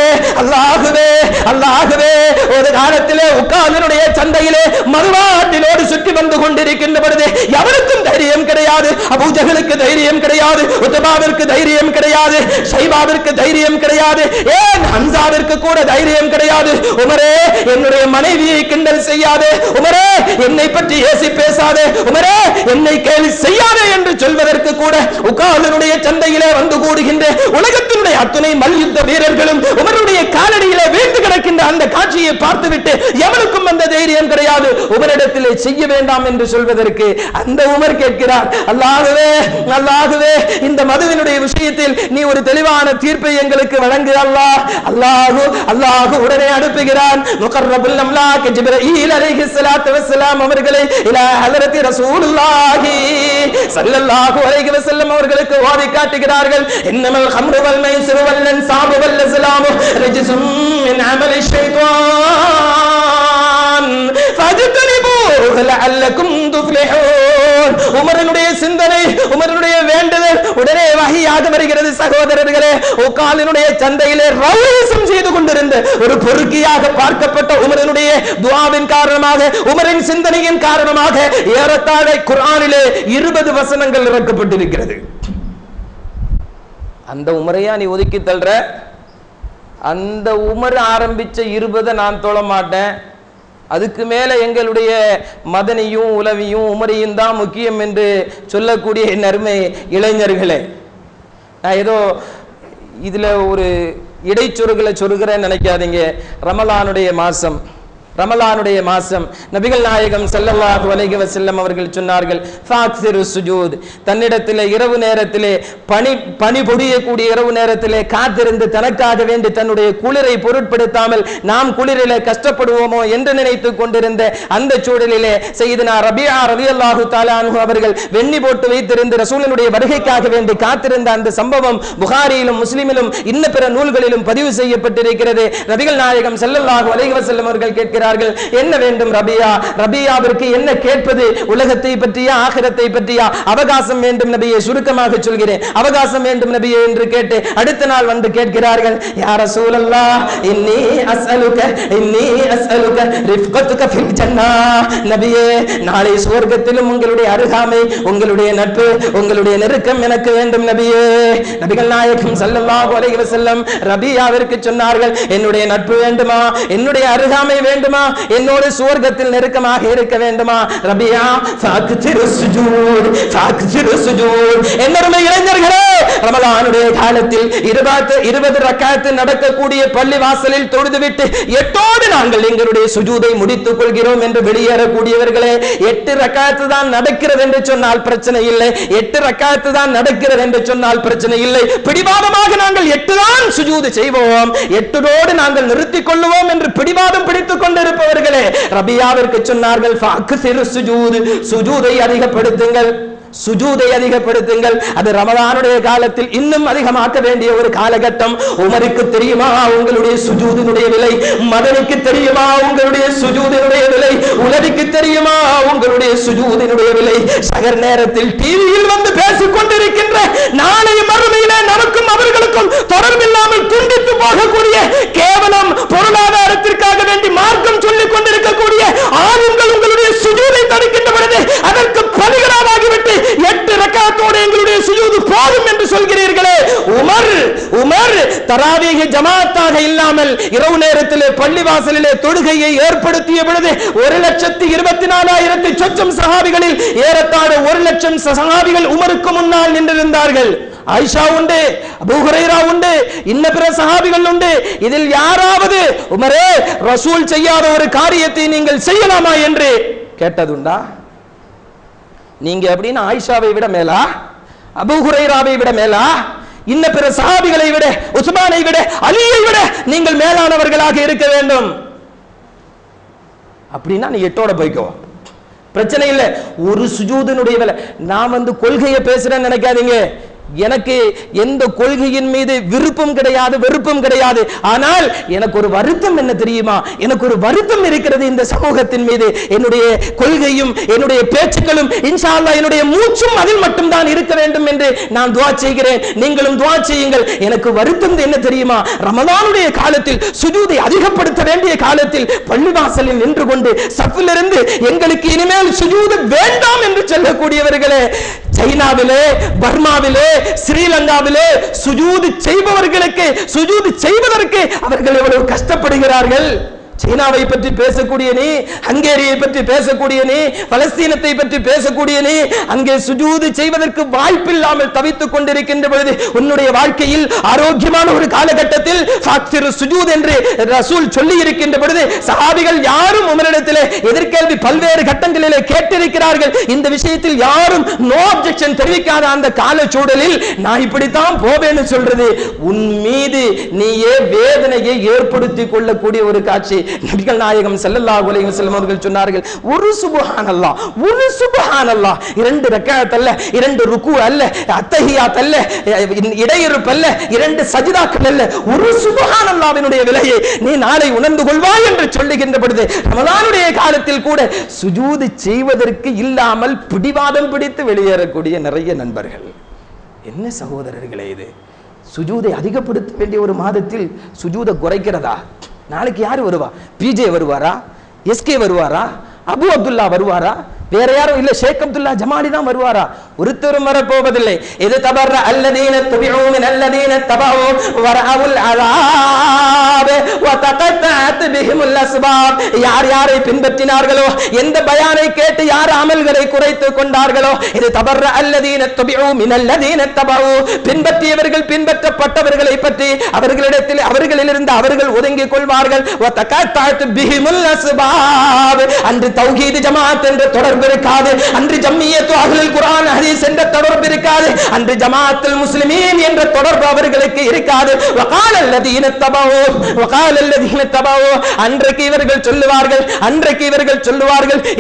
ஒரு காலத்திலே உக்காவினுடைய சந்தையிலே மதுபாட்டிலோடு சுற்றி வந்து கொண்டிருக்கின்ற பொழுது எவருக்கும் தைரியம் கிடையாது. அபூஜஹலுக்கு தைரியம் கிடையாது, உத்பாவிற்கு தைரியம் கிடையாது, ஷைபாவிற்கு தைரியம் கிடையாது, ஏன் ஹம்சாவிற்கு கூட தைரியம் கிடையாது. உமரே, என்னுடைய மனைவியை கிண்டல் செய்யாதே, உமரே என்னை பற்றி ஏசி பேசாதே, உமரே என்னை கேலி செய்யாதே என்று சொல்வதற்கு கூட உக்காவினுடைய சந்தையிலே வந்து கூடுகின்ற உலகத்தினுடைய அத்துணை மல்யுத்த வீரர்களும் உமருடைய காலடியிலே வீழ்ந்து கிடக்கின்ற அந்த காட்சியை பார்த்துவிட்டு எவனுக்கும் அந்த தைரியம் தைரியம் கிடையாது உமரிடத்திலே செய்ய வேண்டாம் என்று சொல்வதற்கு. அந்த உமர் கேட்கிறார், அல்லாஹ்வே அல்லாஹ்வே இந்த மதுவினுடைய விஷயத்தில் நீ ஒரு தெளிவான தீர்ப்பை எங்களுக்கு வழங்கு அல்லாஹ். அல்லாஹ் உடனே அனுப்புகிறான் முகர்ரபுல் அம்லாக் ஜிப்ரீல் அலைஹிஸ்ஸலாத்து வஸ்ஸலாம் அவர்களை இலா ஹலரத்தி ரசூலுல்லாஹி ஸல்லல்லாஹு அலைஹி வஸல்லம் அவர்களுக்கு ஓதி காட்டுகிறார்கள். இன்னமல் ஹம்ரு வல் மைஸிரு வல் அன்சாபு வல் அஸ்லாமு ரிஜ்சும் மின் அமலி ஷைத்தான் ஃபஜ்தனிபூஹு லஅல்லகும் துஃப்லிஹூன். உமருடைய சிந்தனை, உமருடைய வேண்டுதல் உடனே வஹியாக வருகிறது. சகோதரர்களே, உக்காலினுடைய சந்தையிலே ரவுசம் செய்து கொண்டிருந்த ஒரு பொறுக்கியாக பார்க்கப்பட்ட உமருடைய துஆவின் காரணமாக, உமரின் சிந்தனையின் காரணமாக ஏறத்தாழ குர்ஆனிலே 20 வசனங்கள் இறக்கப்பட்டிருக்கிறது. அந்த உமரையா நீ ஒதுக்கி தள்ளுற? அந்த உமர் ஆரம்பிச்ச 20 நான் தொழ மாட்டேன், அதுக்கு மேல எங்களுடைய மதனியும் உலவியும் உமரையும் தான் முக்கியம் என்று சொல்லக்கூடிய என் அருமை இளைஞர்களே, நான் ஏதோ இதுல ஒரு இடைச்சொருகளை சொல்கிறேன்னு நினைக்காதீங்க. ரமலானுடைய மாசம் நபிகள் நாயகம் ஸல்லல்லாஹு அலைஹி வஸல்லம் அவர்கள் சொன்னார்கள், ஃபாக்ஸிரு சுஜூத், தன்னிடத்திலே இரவு நேரத்திலே பனி பொழியக்கூடிய இரவு நேரத்திலே காத்திருந்து தனக்காக வேண்டி தன்னுடைய குளிரை பொருட்படுத்தாமல் நாம் குளிரிலே கஷ்டப்படுவோமோ என்று நினைத்து கொண்டிருந்த அந்த சூழலிலே சையதுனா ரபியா ரலியல்லாஹு தஆலா அன்ஹு அவர்கள் வெண்ணி போட்டு வைத்திருந்த ரசூலுடைய வருகைக்காக வேண்டி காத்திருந்த அந்த சம்பவம் புகாரியிலும் முஸ்லிமிலும் இன்ன பிற நூல்களிலும் பதிவு செய்யப்பட்டிருக்கிறது. நபிகள் நாயகம் ஸல்லல்லாஹு அலைஹி வஸல்லம் அவர்கள் கேட்கிறார்கள், என்ன வேண்டும் ரபியா? ரபியாவிற்கு என்ன கேட்பது? உலகத்தை பற்றியா ஆகிரத்தை பற்றியா? அவகாசம் வேண்டும் நபியே, சுருக்கமாக சொல்கிறேன், அவகாசம் வேண்டும் நபியே என்று கேட்டு அடுத்த நாள் வந்து கேட்கிறார்கள், யா ரசூலல்லாஹ் இன்னி அஸ்அலுக ரிஃப்கத்துக ஃபில் ஜன்னah. நபியே, நாளை சுவர்க்கத்திலும் உங்களுடைய அருகாமை, உங்களுடைய நட்பு, உங்களுடைய நெருக்கம் எனக்கு வேண்டும் நபியே. நபிகள் நாயகம் ஸல்லல்லாஹு அலைஹி வஸல்லம் ரபியாவிற்கு சொன்னார்கள், என்னுடைய நட்பு வேண்டுமா? என்னுடைய அருகாமை வேண்டுமா? என்னோடு சுவர்க்கத்தில் நெருக்கமாக இருக்க வேண்டுமா? ரபியா ஃபக்திரு சுஜூத். என்னருமை இளைஞர்களே, ரமலானுடைய காலத்தில் 20 ரக்காத் நடக்கக்கூடிய பள்ளி வாசலில் தொழுதுவிட்டு எட்டோடு நாங்கள் எங்களுடைய சுஜூதை முடித்துக் கொள்கிறோம் என்று வெளியேறக்கூடியவர்களே, 8 ரக்காத் தான் நடக்கிறது என்று சொன்னால் பிரச்சனை இல்லை, 8 ரக்காத் தான் நடக்கிறது என்று சொன்னால் பிரச்சனை இல்லை, பிடிவாதமாக நாங்கள் 8 தான் சுஜூது செய்வோம், 8ஓடு நாங்கள் நிறுத்திக் கொள்வோம் என்று பிடிவாதம் பிடித்துக் கொண்டிருப்பவர்களே, ரபியாவிற்கு சொன்னார்கள், ஃபக்ஸிரு சுஜூத், சுஜூதை அதிகப்படுத்துங்கள், சுஜூதை அதிகப்படுத்துங்கள். அது ரமலானுடைய காலத்தில் இன்னும் அதிகமாக்க வேண்டிய ஒரு காலகட்டம். உமருக்கு தெரியுமா உங்களுடைய சுஜூதினுடைய விலை? மதனுக்கு தெரியுமா உங்களுடைய சுஜூதினுடைய விலை? உலகிற்கு தெரியுமா உங்களுடைய சுஜூதினுடைய விலை? சகர் நேரத்தில் டிவியில் வந்து பேசிக் கொண்டிருக்கின்ற நாளைய மறுமையிலே நமக்கும் அவர்களுக்கும் தொடர்பில்லாமல் துண்டித்து போகக்கூடிய கேவலம் பொருளாதாரத்திற்காக வேண்டி மார்க்கம் சொல்லிக் கொண்டிருக்கக்கூடிய ஆளுங்கள் உங்களுடைய சுஜூதை தடுக்கின்ற பொழுது அதற்கு பலிகளாகிவிட்டு 8 ரக்காத்தோடு எங்களுடைய சுஜூது போதும் என்று சொல்கிறீர்களே. உமர் தராவீஹ் ஜமாத்தாக இல்லாமல் இரவு நேரத்திலே பள்ளிவாசலிலே தொழுகையை ஏற்படுத்திய பொழுது 1,24,000 சொச்சம் சஹாபிகளில் ஏறத்தாழ 1,00,000 சஹாபிகள் உமருக்கு முன்னால் நின்றிருந்தார்கள். ஆயிஷா உண்டு, அபூ ஹுரைரா உண்டு, இன்ன பிற சஹாபிகள் உண்டு. இதில் யாராவது உமரே ரசூல் செய்யாத ஒரு காரியத்தை நீங்கள் செய்யலாமா என்று கேட்டதுண்டா? நீங்க அப்படின்னா ஆயிஷாவை விட மேலா? அபூ ஹுரைராவை விட மேலா? இன்ன பிற சஹாபிகளை விட, உஸ்மானை விட, அலியை விட நீங்கள் மேலானவர்களாக இருக்க வேண்டும். அப்படின்னா நீ 8ஓட போய்க்கோ, பிரச்சனை இல்லை. ஒரு சுஜூதினுடைய விலை. நான் வந்து கொள்கையை பேசுறேன்னு நினைக்காதீங்க. எனக்கு எந்த கொள்கையின் மீது விருப்பம் கிடையாது, வெறுப்பும் கிடையாது. ஆனால் எனக்கு ஒரு வருத்தம் என்ன தெரியுமா? எனக்கு ஒரு வருத்தம் இருக்கிறது இந்த சமூகத்தின் மீது. என்னுடைய கொள்கையும் என்னுடைய பேச்சுக்களும் இன்ஷா அல்லாஹ் என்னுடைய மூச்சும் அதில் மட்டும் தான் இருக்க வேண்டும் என்று நான் துஆ செய்கிறேன். நீங்களும் துஆ செய்யுங்கள். எனக்கு வருத்தம் என்ன தெரியுமா? ரமலானுடைய காலத்தில் சுஜூதை அதிகப்படுத்த வேண்டிய காலத்தில் பள்ளிவாசலில் நின்று கொண்டு சஃபிலிருந்து எங்களுக்கு இனிமேல் சுஜூது வேண்டாம் என்று சொல்லக்கூடியவர்களே, சைனாவிலே, பர்மாவிலே, ஸ்ரீலங்காவிலே சுஜூது செய்பவர்களுக்கு சுஜூது செய்வதற்கு அவர்கள் எவ்வளவு கஷ்டப்படுகிறார்கள். சீனாவை பற்றி பேசக்கூடிய நீ, ஹங்கேரியை பற்றி பேசக்கூடிய நீ, பலஸ்தீனத்தை பற்றி பேசக்கூடிய நீ, அங்கே சுஜூது செய்வதற்கு வாய்ப்பில்லாமல் தவித்துக் கொண்டிருக்கின்ற பொழுது உன்னுடைய வாழ்க்கையில் ஆரோக்கியமான ஒரு காலகட்டத்தில் சுஜூத் என்று ரசூல் சொல்லி இருக்கின்ற பொழுது சஹாபிகள் யாரும் உமரிடத்திலே எதிர்கேள்வி பல்வேறு கட்டங்களிலே கேட்டிருக்கிறார்கள். இந்த விஷயத்தில் யாரும் நோ அப்ஜெக்ஷன் தெரிவிக்காத அந்த கால சூழலில் நான் இப்படித்தான் போவேன்னு சொல்றது உன் மீது நீயே வேதனையை ஏற்படுத்திக் கொள்ளக்கூடிய ஒரு காட்சி. நபிகள் நாயகம் ஸல்லல்லாஹு அலைஹி வஸல்லம் அவர்கள் சொன்னார்கள், ஒரு சுப்ஹானல்லாஹ், ஒரு சுப்ஹானல்லாஹ், 2 ரக்அத் அல்ல, 2 ருக்கு அல்ல, அத்தஹியாத் அல்ல, இடையிருப்பு அல்ல, 2 சஜிதாக்கள் அல்ல, ஒரு சுப்ஹானல்லாஹ்வினுடைய விலையை நீ நாளை உணர்ந்து கொள்வாய் என்று சொல்லுகின்ற பொழுது ரமலானுடைய காலத்தில் கூட சுஜூது செய்வதற்கு இல்லாமல் பிடிவாதம் பிடித்து வெளியேறக்கூடிய நிறைய நண்பர்கள். என்ன சகோதரர்களே இது? சுஜூதை அதிகப்படுத்த வேண்டிய ஒரு மாதத்தில் சுஜூதை குறைக்கிறதா? நாளைக்கு யாரு வருவா? பிஜே வருவாரா? எஸ்கே வருவாரா? அபு அப்துல்லா வருவாரா? வேற யாரும் இல்ல, ஷேக் அப்துல்லா ஜமாலி தான் வருவாரா? ஒருத்தரும் வரப்போவதில்லை. இது தபர்ர அல்லதீன துபிஉ மின் அல்லதீன தபஉ வரஅவுல் அஸாப் வ தகத்தஅத் பிஹிமுல் அஸ்பாப். யார் யாரை பின்பற்றினார்களோ, எந்த பயானை கேட்டு யார் அமல்களை குறைத்துக் கொண்டார்களோ, இது தபர்ர அல்லதீன துபிஉ மின் அல்லதீன தபஉ, பின்பற்றியவர்கள் பின்பற்றப்பட்டவர்களை பற்றி அவர்களிடத்தில் அவர்களிலிருந்து அவர்கள் ஒதுங்கிக் கொள்வார்கள். வ தகத்தஅத் பிஹிமுல் அஸ்பாப். அன்று தௌஹீத் ஜமாஅத் என்ற தொடர் இருக்காது, அன்று ஜம்மியத்து அஹ்லுல் குர்ஆன் ஹதீஸ் என்ற தொடர்பு இருக்காது, அன்று ஜமாஅத்துல் முஸ்லிமீன் என்ற தொடர்பு அவர்களுக்கு இருக்காது. வகால அல்லதீன தபவு, வகால அல்லதீன தபவு, அன்றைக்கு இவர்கள் சொல்லுவார்கள்,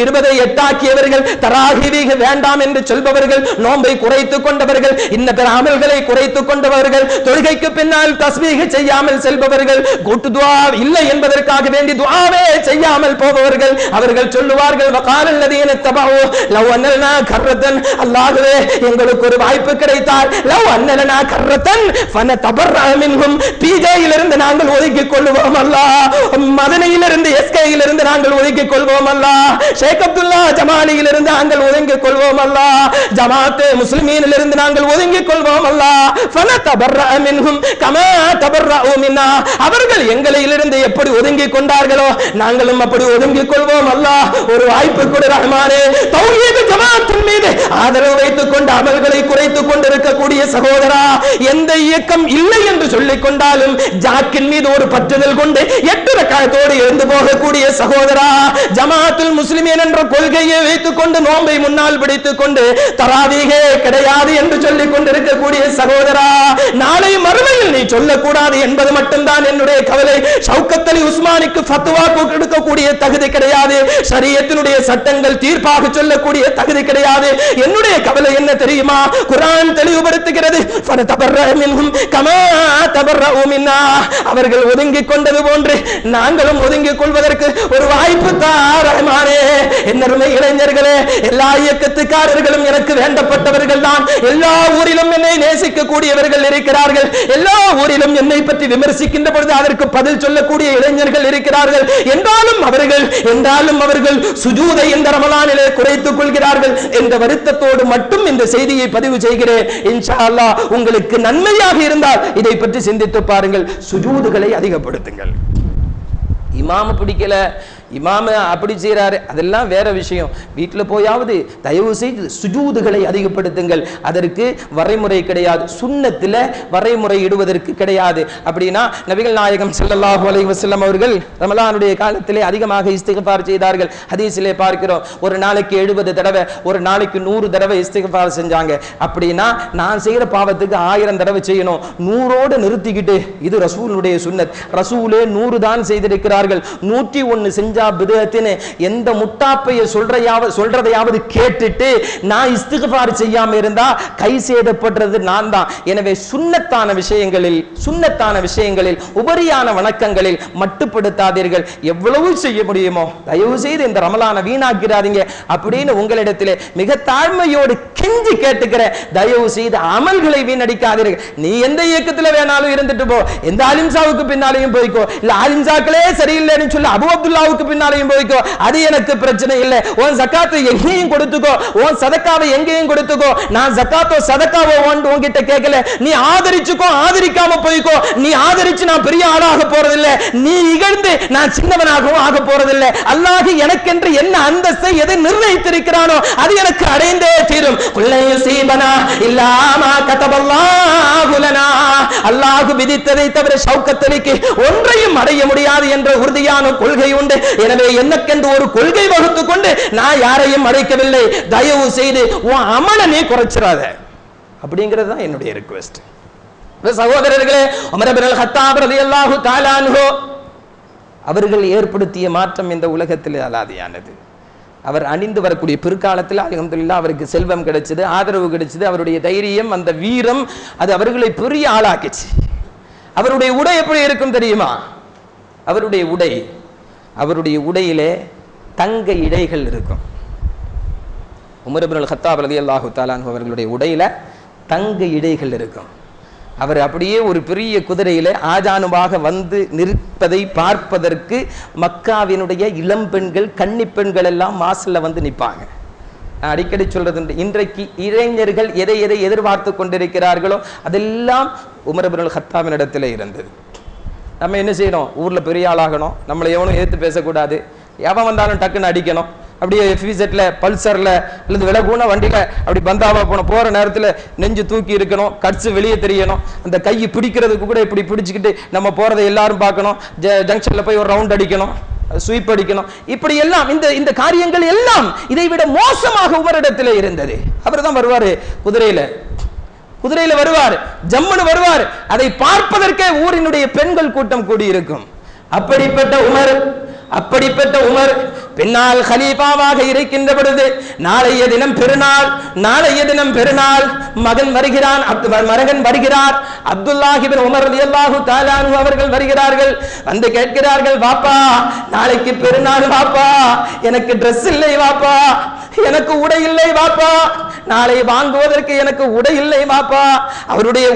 20 8ஆக்கியவர்கள், தராஹீவ் வேண்டாம் என்று சொல்பவர்கள், நோன்பை குறைத்துக் கொண்டவர்கள், இன்ன பிற அமல்களை குறைத்துக் கொண்டவர்கள், தொழுகைக்கு பின்னால் தஸ்பீஹ் செய்யாமல் செல்பவர்கள், கூட்டு துஆ இல்லை என்பதற்காக வேண்டி துஆவே செய்யாமல் போபவர்கள், அவர்கள் சொல்லுவார்கள், வகால அல்லதீன லவ் அன்னலனா கர்ரத்தன், அல்லாஹ்வே எங்களுக்கு ஒரு வாய்ப்பு கிடைத்தால், லவ் அன்னலனா கர்ரத்தன் ஃபனதபர்ர மின்ஹும், பிஜேயிலிருந்து நாங்கள் ஒதுக்கிக் கொள்வோம் அல்லாஹ், மதனியிலிருந்து எஸ்கேயிலிருந்து நாங்கள் ஒதுக்கிக் கொள்வோம் அல்லாஹ், ஷேக் அப்துல்லா ஜமாலியிலிருந்து நாங்கள் ஒதுங்கிக் கொள்வோம் அல்லாஹ், ஜமாஅத் முஸ்லிமீனிலிருந்து நாங்கள் ஒதுங்கிக் கொள்வோம் அல்லாஹ், ஃபனதபர்ர மின்ஹும் கமா தபர்ரஉ மின்னா, அவர்கள் எங்களிலிருந்து எப்படி ஒதுங்கிக் கொண்டார்களோ நாங்களும் அப்படி ஒதுங்கிக் கொள்வோம் அல்லாஹ், ஒரு வாய்ப்பு கொடு ரஹ்மானே. தௌஹீத் ஜமாஅத்தின் மீது ஆதரவு வைத்துக் கொண்டு அமல்களை குறைத்துக் கொண்டிருக்கக்கூடிய சகோதரா, எந்த இயக்கம் இல்லை என்று சொல்லிக் கொண்டாலும் ஜாக்கின் மீது ஒரு பற்றுதல் கொண்டு 8 ரக்அத்தோடு எழுந்து போகக்கூடிய சகோதரா, ஜமாஅத்துல் முஸ்லிமீன் என்ற கொள்கையை வைத்துக் கொண்டு நோன்பை முன்னால் பிடித்துக் கொண்டு தராவீஹே கிடையாது என்று சொல்லிக் கொண்டிருக்கக்கூடிய சகோதரா, நாளை மறுமையில் நீ சொல்லக்கூடாது என்பது மட்டும்தான் என்னுடைய கவலை. ஷௌகத் அலி உஸ்மானிக்கு ஃபத்வா கொடுக்கக்கூடிய தகுதி கிடையாது, ஷரியத்தினுடைய சட்டங்கள் தீர்ப்பாக சொல்லக்கூடிய தகுதி கிடையாது. என்னுடைய கவலை என்ன தெரியுமா? குர்ஆன் தெளிவுபடுத்துகிறது, ஃபனதபர்ர மின்ஹும் கமா தபர்ரஉ மின்னா, அவர்கள் ஒதுங்கிக் கொண்டது போன்று நாங்களும் ஒதுங்கிக் கொள்வதற்கு ஒரு வாய்ப்பு தா ரஹ்மானே. என்னருமை இளைஞர்களே, எல்லா இயக்கத்துக்காரர்களும் எனக்கு வேண்டப்பட்டவர்கள் தான், எல்லா ஊரிலும் என்னை நேசிக்கக்கூடியவர்கள் இருக்கிறார்கள், எல்லா ஊரிலும் என்னை பற்றி விமர்சிக்கின்ற பொழுது அதற்கு பதில் சொல்லக்கூடிய இளைஞர்கள் இருக்கிறார்கள். என்றாலும் அவர்கள் சுஜூதை இந்த ரமலானிலே குறைத்துக் கொள்கிறார்கள் என்ற வருத்தத்தோடு மட்டும் இந்த செய்தியை பதிவு செய்கிறேன். இன்ஷா அல்லாஹ் உங்களுக்கு நன்மையாக இருந்தால் இதை பற்றி சிந்தித்து பாருங்கள். சுஜூதுகளை அதிகப்படுத்துங்கள். இமாம பிடிக்கல, இமாம அப்படி செய்யறாரு, அதெல்லாம் வேற விஷயம். வீட்டில் போயாவது தயவு செய்து சுஜூதுகளை அதிகப்படுத்துங்கள். அதற்கு வரைமுறை கிடையாது, சுன்னத்தில் வரைமுறை இடுவதற்கு கிடையாது. அப்படின்னா நபிகள் நாயகம் ஸல்லல்லாஹு அலைஹி வஸல்லம் அவர்கள் ரமலானுடைய காலத்திலே அதிகமாக இஸ்திக்ஃபார் செய்தார்கள். ஹதீஸிலே பார்க்கிறோம், ஒரு நாளைக்கு 70 தடவை, ஒரு நாளைக்கு 100 தடவை இஸ்திக்ஃபார் செஞ்சாங்க. அப்படின்னா நான் செய்யற பாவத்துக்கு 1000 தடவை செய்யணும், 100ஓடு நிறுத்திக்கிட்டு இது ரசூலுடைய சுன்னத், ரசூலே 100 தான் செய்திருக்கிறார்கள், 101 செஞ்ச பிதஅத்தினு எந்த முட்டாப்பைய சொல்றதையாவது கேட்டுட்டு நான் இஸ்திக்ஃபார் செய்யாம இருந்தா கை சேதப்படுறது நான் தான். எனவே சுன்னத்தான விஷயங்களில் உபரியான வணக்கங்களில் மட்டுப்படுத்தாதீர்கள். எவ்வளவு செய்ய முடியுமோ தயவு செய்து இந்த ரமலானை வீணாக்கிறாதீங்க அப்படின்னு உங்களிடத்திலே மிக தாழ்மையோடு கெஞ்சி கேட்டுக்கிறேன், தயவு செய்து அமல்களை வீணடிக்காதீர்கள். நீ எந்த இயக்கத்தில் வேணாலும் இருந்துட்டு போ, எந்த அலிம்சாவுக்கு பின்னாலையும் போய்க்கோ, இல்ல அலிம்சாக்களே சரியில்லைன்னு சொல்லி அபு அப்துல்லாவுக்கு பின்னாலையும் போய்க்கோ, அது எனக்கு பிரச்சனை இல்லை. உன் ஜக்காத்தை எங்கேயும் கொடுத்துக்கோ, உன் சதக்காவை எங்கேயும் கொடுத்துக்கோ. நான் ஜக்காத்தோ சதக்காவோ உன்கிட்ட கேட்கல. நீ ஆதரிச்சுக்கோ, ஆதரிக்காம போய்க்கோ. நீ ஆதரிச்சு நான் பெரிய ஆளாக போறதில்லை, நீ இகழ்ந்து நான் சின்னவனாகவும் ஆக போறதில்லை. அல்லாஹ் எனக்கென்று என்ன அந்தஸ்தை எதை நிர்ணயித்திருக்கிறானோ அது எனக்கு அடைந்தே தீரும். அல்லாஹ் விதித்ததை தவிர ஷௌகத்தலிக்கு ஒன்றையும் அடைய முடியாது என்ற உறுதியான கொள்கை உண்டு. எனவே எனக்கென்று ஒரு கொள்கை வகுத்துக் கொண்டு நான் யாரையும் அழைக்கவில்லை. தயவு செய்து உன் அமலை நீ குறைச்சிடாத அப்படிங்கிறது தான் என்னுடைய ரிக்வெஸ்ட். சகோதரர்களே, உமர் இப்னு அல்-கத்தாப் ரலியல்லாஹு தஆலா அன்ஹு அவர்கள் ஏற்படுத்திய மாற்றம் இந்த உலகத்தில் அலாதியானது. அவர் அணிந்து வரக்கூடிய பிற்காலத்தில் அல்ஹம்துலில்லாஹ் அவருக்கு செல்வம் கிடைச்சது, ஆதரவு கிடைச்சது. அவருடைய தைரியம், அந்த வீரம், அது அவர்களை பெரிய ஆளாக்கிச்சு. அவருடைய உடை எப்படி இருக்கும் தெரியுமா? அவருடைய உடையிலே தங்க இடைகள் இருக்கும். உமர் இப்னு அல்-கத்தாப் ரலியல்லாஹு தஆலா அன்ஹு அவர்களுடைய உடையில தங்க இடைகள் இருக்கும். அவர் அப்படியே ஒரு பெரிய குதிரையில ஆஜானுவாக வந்து நிற்பதை பார்ப்பதற்கு மக்காவினுடைய இளம் பெண்கள், கன்னி பெண்கள் எல்லாம் வாசல்ல வந்து நிற்பாங்க. நான் அடிக்கடி சொல்றது, இன்றைக்கு இளைஞர்கள் எதை எதிர்பார்த்து கொண்டிருக்கிறார்களோ அதெல்லாம் உமர் இப்னு அல்-கத்தாபின் இடத்துல இருந்தது. நம்ம என்ன செய்யணும்? ஊர்ல பெரிய ஆளாகணும், நம்மளை எவனும் எதிர்த்து பேசக்கூடாது, எவன் வந்தாலும் டக்குன்னு அடிக்கணும். அப்படியே எஃபிசெட்ல, பல்சர்ல அல்லது விலை கூண வண்டியில அப்படி பந்தாவா போற நேரத்தில் நெஞ்சு தூக்கி இருக்கணும், கட்சு வெளியே தெரியணும். அந்த கையை பிடிக்கிறதுக்கு கூட இப்படி பிடிச்சிக்கிட்டு நம்ம போறதை எல்லாரும் பார்க்கணும். ஜங்ஷன்ல போய் ஒரு ரவுண்ட் அடிக்கணும், ஸ்வீப் அடிக்கணும். இப்படி எல்லாம் இந்த காரியங்கள் எல்லாம் இதை விட மோசமாக உமரிடத்திலே இருந்தது. அவர் தான் வருவாரு குதிரையில வருவார், ஜம்முன்னு வருவார். அதை பார்ப்பதற்கே ஊரினுடைய பெண்கள் கூட்டம் கூடியிருக்கும். அப்படிப்பட்ட உமர் பின்னால் கலீஃபாவாக இருக்கின்ற பொழுது நாளைய தினம் பெருநாள் மகன் வருகிறார். அப்துல்லாஹ் இப்னு உமர் ரலியல்லாஹு தஆலா அன்ஹு அவர்கள் வருகிறார்கள். வந்து கேட்கிறார்கள், வாப்பா நாளைக்கு பெருநாள் வாப்பா, எனக்கு Dress இல்லை வாப்பா, எனக்கு உடை இல்லை வாப்பா, நாளை வாங்குவதற்கு எனக்கு உடை இல்லை வாப்பா. அவருடைய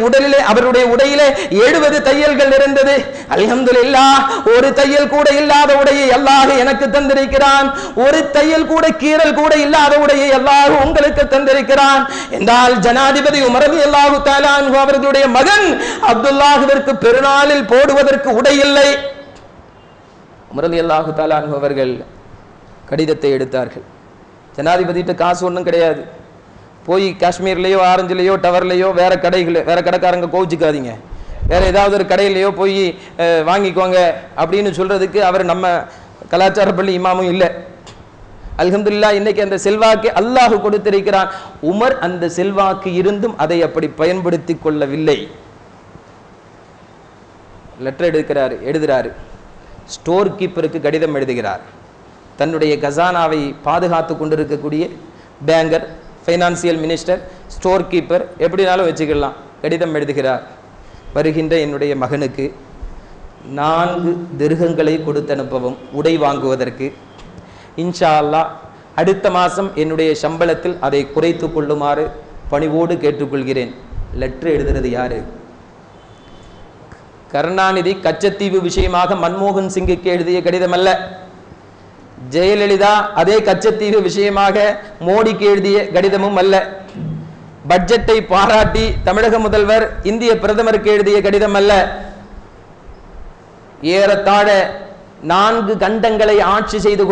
உடையிலே 70 தையல்கள் இருந்தது. அல்ஹம்துலில்லாஹ், ஒரு தையல் கூட இல்லாத உடையை அல்லாஹ் எனக்கு தந்திருக்கிறான். ஒரு தையல் கூட, கீறல் கூட இல்லாத உடையை அல்லாஹ் உங்களுக்கு தந்திருக்கிறான் என்றால் ஜனாதிபதி உமர் ரலியல்லாஹு தஆலா அன்ஹு அவர்களுடைய மகன் அப்துல்லாஹ்விற்கு பெருநாளில் போடுவதற்கு உடை இல்லை. உமர் ரலியல்லாஹு தஆலா அன்ஹு அவர்கள் கடிதத்தை எடுத்தார்கள். ஜனாதிபதிட்ட காசு ஒன்றும் கிடையாது. போய் காஷ்மீர்லேயோ, ஆரஞ்சிலேயோ, டவர்லேயோ, வேற கடைக்காரங்க கோவிச்சுக்காதீங்க, வேற ஏதாவது ஒரு கடையிலையோ போய் வாங்கிக்கோங்க அப்படின்னு சொல்றதுக்கு அவர் நம்ம கலாச்சார பள்ளி இமாமும் இல்லை. அல்ஹம்துலில்லாஹ், இன்னைக்கு அந்த செல்வாக்கு அல்லாஹ் கொடுத்திருக்கிறான். உமர் அந்த செல்வாக்கு இருந்தும் அதை அப்படி பயன்படுத்தி கொள்ளவில்லை. லெட்டர் எழுதுகிறாரு, ஸ்டோர் கீப்பருக்கு கடிதம் எழுதுகிறார். தன்னுடைய கசானாவை பாதுகாத்து கொண்டிருக்கக்கூடிய banker, financial minister, store keeper எப்படினாலும் வச்சுக்கலாம். கடிதம் எழுதுகிறார், வருகின்ற என்னுடைய மகனுக்கு 4 திர்ஹங்களை கொடுத்து அனுப்பவும் உடை வாங்குவதற்கு. இன்ஷா அல்லாஹ் அடுத்த மாதம் என்னுடைய சம்பளத்தில் அதை குறைத்து கொள்ளுமாறு பணிவோடு கேட்டுக்கொள்கிறேன். லெட்டர் எழுதுறது யாரு? கருணாநிதி கச்சத்தீவு விஷயமாக மன்மோகன் சிங்குக்கு எழுதிய கடிதம் அல்ல. ஜெயலலிதா அதே கச்சத்தீவு விஷயமாக மோடிக்கு எழுதிய கடிதமும் அல்ல. பட்ஜெட்டை பாராட்டி தமிழக முதல்வர் இந்திய பிரதமருக்கு எழுதிய கடிதம் அல்ல. ஏறத்தாழ 4 கண்டங்களை ஆட்சி செய்து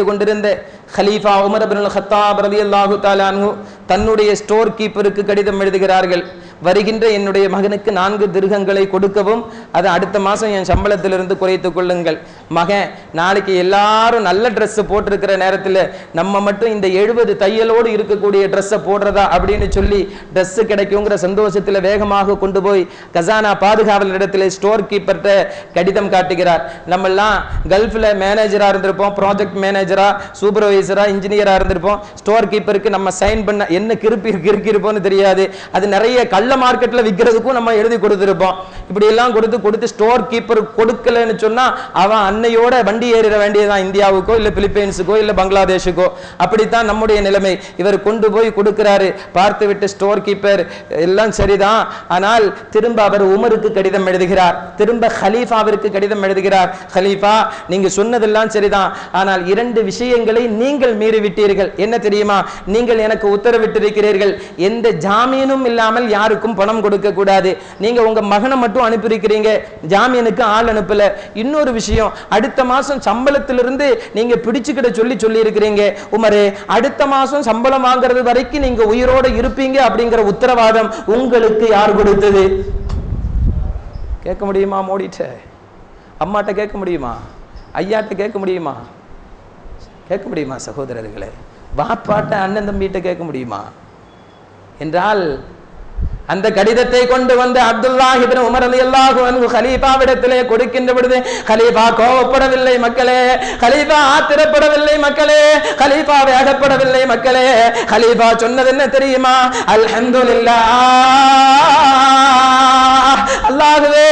கொண்டிருந்த கலீஃபா உமர் இப்னு அல்-கத்தாப் ரலியல்லாஹு தஆலா அன்ஹு தன்னுடைய ஸ்டோர் கீப்பருக்கு கடிதம் எழுதுகிறார்கள். வருகின்ற என்னுடைய மகனுக்கு 4 திர்ஹங்களை கொடுக்கவும், அதை அடுத்த மாதம் என் சம்பளத்திலிருந்து குறைத்துக் கொள்ளுங்கள். மகன் நாளைக்கு எல்லாரும் நல்ல ட்ரெஸ் போட்டிருக்கிற நேரத்தில் நம்ம மட்டும் இந்த 70 தையலோடு இருக்கக்கூடிய ட்ரெஸ்ஸை போடுறதா அப்படின்னு சொல்லி ட்ரெஸ் கிடைக்குங்கிற சந்தோஷத்தில் வேகமாக கொண்டு போய் கசானா பாதுகாவலர் இடத்துல ஸ்டோர் கீப்பர்கிட்ட கடிதம் காட்டுகிறார். நம்மெல்லாம் கல்ஃபில் மேனேஜராக இருந்திருப்போம், ப்ராஜெக்ட் மேனேஜரா, சூப்பர்வைசர் சூப்பர்வைசரா இன்ஜினியரா இருந்திருப்போம், ஸ்டோர் கீப்பருக்கு நம்ம சைன் பண்ண என்ன கிறுக்கி இருப்போம்னு தெரியாது, அது நிறைய கள்ள மார்க்கெட்ல விற்கிறதுக்கும் நம்ம எழுதி கொடுத்துருப்போம். இப்படி எல்லாம் கொடுத்து ஸ்டோர் கீப்பர் கொடுக்கலன்னு சொன்னா அவன் அன்னையோட வண்டி ஏறிட வேண்டியதான் இந்தியாவுக்கோ இல்ல பிலிப்பைன்ஸுக்கோ இல்ல பங்களாதேஷுக்கோ. அப்படித்தான் நம்முடைய நிலைமை. இவர் கொண்டு போய் கொடுக்கிறாரு, பார்த்து விட்டு ஸ்டோர் கீப்பர் எல்லாம் சரிதான், ஆனால் திரும்ப அவர் உமருக்கு கடிதம் எழுதுகிறார், திரும்ப ஹலீஃபாவிற்கு கடிதம் எழுதுகிறார். ஹலீஃபா, நீங்க சொன்னதெல்லாம் சரிதான், ஆனால் 2 விஷயங்களை நீங்கள் மீறிவிட்டீர்கள். என்ன தெரியுமா? நீங்கள் எனக்கு உத்தரவிட்டிருக்கிறீர்கள் எந்த ஜாமீனும் இல்லாமல் யாருக்கும் பணம் கொடுக்க கூடாது. நீங்க உங்க மகனை மட்டும் அனுப்பியிருக்கிறீங்க, ஜாமீனுக்கு ஆள் அனுப்பல. இன்னொரு விஷயம், அடுத்த மாசம் சம்பளத்திலிருந்து நீங்க பிடிச்சுக்கிட சொல்லி இருக்கிறீங்க. உமரே, அடுத்த மாசம் சம்பளம் வாங்குறது வரைக்கும் நீங்க உயிரோட இருப்பீங்க அப்படிங்கிற உத்தரவாதம் உங்களுக்கு யார் கொடுத்தது? கேட்க முடியுமா? மோடிட்ட அம்மாட்ட கேட்க முடியுமா? ஐயாட்ட கேட்க முடியுமா? கேட்க முடியுமா? சகோதரர்களே, வாப்பாட்ட அண்ணன் தம்பிட்ட கேட்க முடியுமா? என்றால் அந்த கடிதத்தை கொண்டு வந்து அப்துல்லாஹ் இப்னு உமர் ரலியல்லாஹு அன்ஹு கலீஃபாவிடத்திலே கொடுக்கின்ற பொழுது கலீஃபா கோபப்படவில்லை மக்களே, கலீஃபா ஆத்திரப்படவில்லை மக்களே, கலீஃபா வேகப்படவில்லை மக்களே. கலீஃபா சொன்னது என்ன தெரியுமா? அல்ஹம்துலில்லாஹ், அல்லாஹ்வே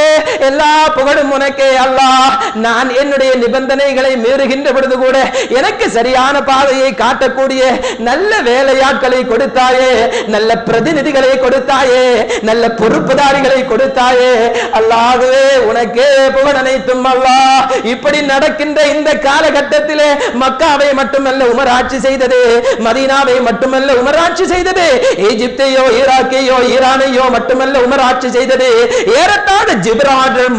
எல்லா புகழும் உனக்கே அல்லாஹ். நான் என்னுடைய நிபந்தனைகளை மீறுகின்ற பொழுது கூட எனக்கு சரியான பாதையை காட்டக்கூடிய நல்ல வேலையாட்களை கொடுத்தாயே, நல்ல பிரதிநிதிகளை கொடுத்தாயே, நல்ல பொறுப்புதாரிகளை கொடுத்தாயே. அல்லாஹ்வே உனக்கே புகழ் அனைத்தும் அல்லாஹ். இப்படி நடக்கின்ற இந்த காலகட்டத்திலே மக்காவை மட்டுமல்ல உமர் ஆட்சி செய்தது, மதீனாவை மட்டுமல்ல உமர் ஆட்சி செய்தது, ஈஜிப்தையோ ஈராக்கையோ ஈரானையோ மட்டுமல்ல உமர் ஆட்சி செய்தது. ஏறத்தாழ ஜிப்ரால்டர்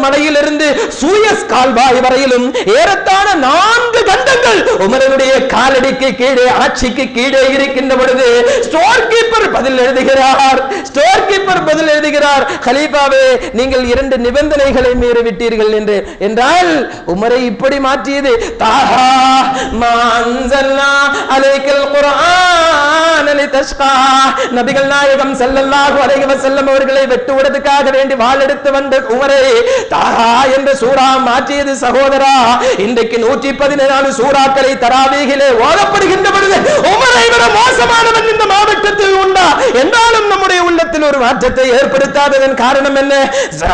மலையிலிருந்து சூயஸ் கால்வாய் வரையிலும் ஏறத்தாழ 4 கண்டங்கள் உமருடைய காலடிக்கு கீழே, ஆட்சிக்கு கீழே இருக்கின்ற பொழுது ஸ்டோர் கீப்பர் பதில் எழுதுகிறார், கலீஃபாவே நீங்கள் 2 நிபந்தனைகளை மீறிவிட்டீர்கள் என்று. என்றால் உமரை இப்படி மாற்றியது. தாஹா மா அன்ஸல்னா அலைக்கல் குர்ஆன லிதஷ்கா. நபிகள் நாயகம் ஸல்லல்லாஹு அலைஹி வஸல்லம் அவர்களை வெட்டுவதற்காக வேண்டி வாள் எடுத்து வந்த உமரை தாஹா என்ற சூரா மாற்றியது. சகோதரா, இன்றைக்கு 114 சூறாக்களை தராவீகிலே ஓதப்படுகின்ற பொழுது உமரை விட மோசமானவன் இந்த மாவட்டத்தில் உண்டா என்றாலும் நம்முடைய உள்ளத்தில் ஒரு மாற்றத்தை ஏற்படுத்தாததன் காரணம் என்ன?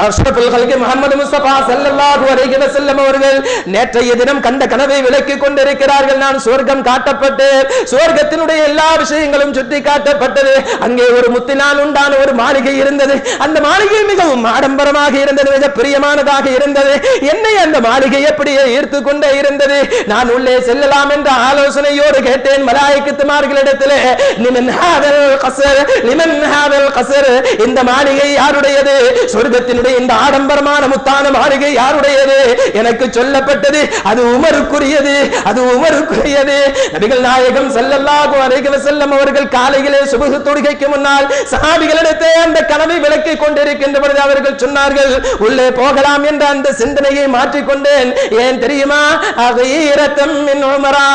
அஷ்ரஃபுல் ஹல்கி முஹம்மது முஸ்தபா ஸல்லல்லாஹு அலைஹி வஸல்லம் அவர்கள் நேற்றைய தினம் கண்ட கனவை விளக்கிக் கொண்டிருக்கிறார்கள். நான் சுவர்க்கம் காட்டப்பட்டு சுவர்க்கத்தினுடைய எல்லா விஷயங்களும் சுட்டி காட்டப்பட்டது. அங்கே ஒரு முத்தினால் உண்டான ஒரு மாளிகை இருந்தது. அந்த மாளிகை மிகவும் ஆடம்பரமாக இருந்தது, மிக பிரியமானதாக இருந்தது. என்னை அந்த மாளிகை எப்படியே ஈர்த்து கொண்டே இருந்தது. நான் உள்ளே செல்லலாம் என்ற ஆலோசனையோடு கேட்டேன் மலாயிகத்துமார்களிடத்திலே, லிமன் ஹாதல் கஸர், லிமன் ஹாதல் கஸர், இந்த மாளிகை யாருடையது? சொர்க்கத்தினுடைய இந்த ஆடம்பரமான முத்தான மாளிகை யாருடையது? எனக்கு சொல்லப்பட்டது அது உமருக்குரியது, அது உமருக்குரியது. நபிகள் நாயகம் ஸல்லல்லாஹு அலைஹி வஸல்லம் அவர்கள் காலையிலே சுபஹ் தொழுகைக்கு முன்னால் சஹாபிகளிடத்தே அந்த கனவை விளக்கிக் கொண்டிருக்கின்ற பொழுது அவர்கள் சொன்னார்கள், உள்ளே போகலாம் என்ற அந்த சிந்தனையை மாற்றிக்கொண்டேன். ஏன் தெரியுமா? அகீரத்தம் மின் உமரா,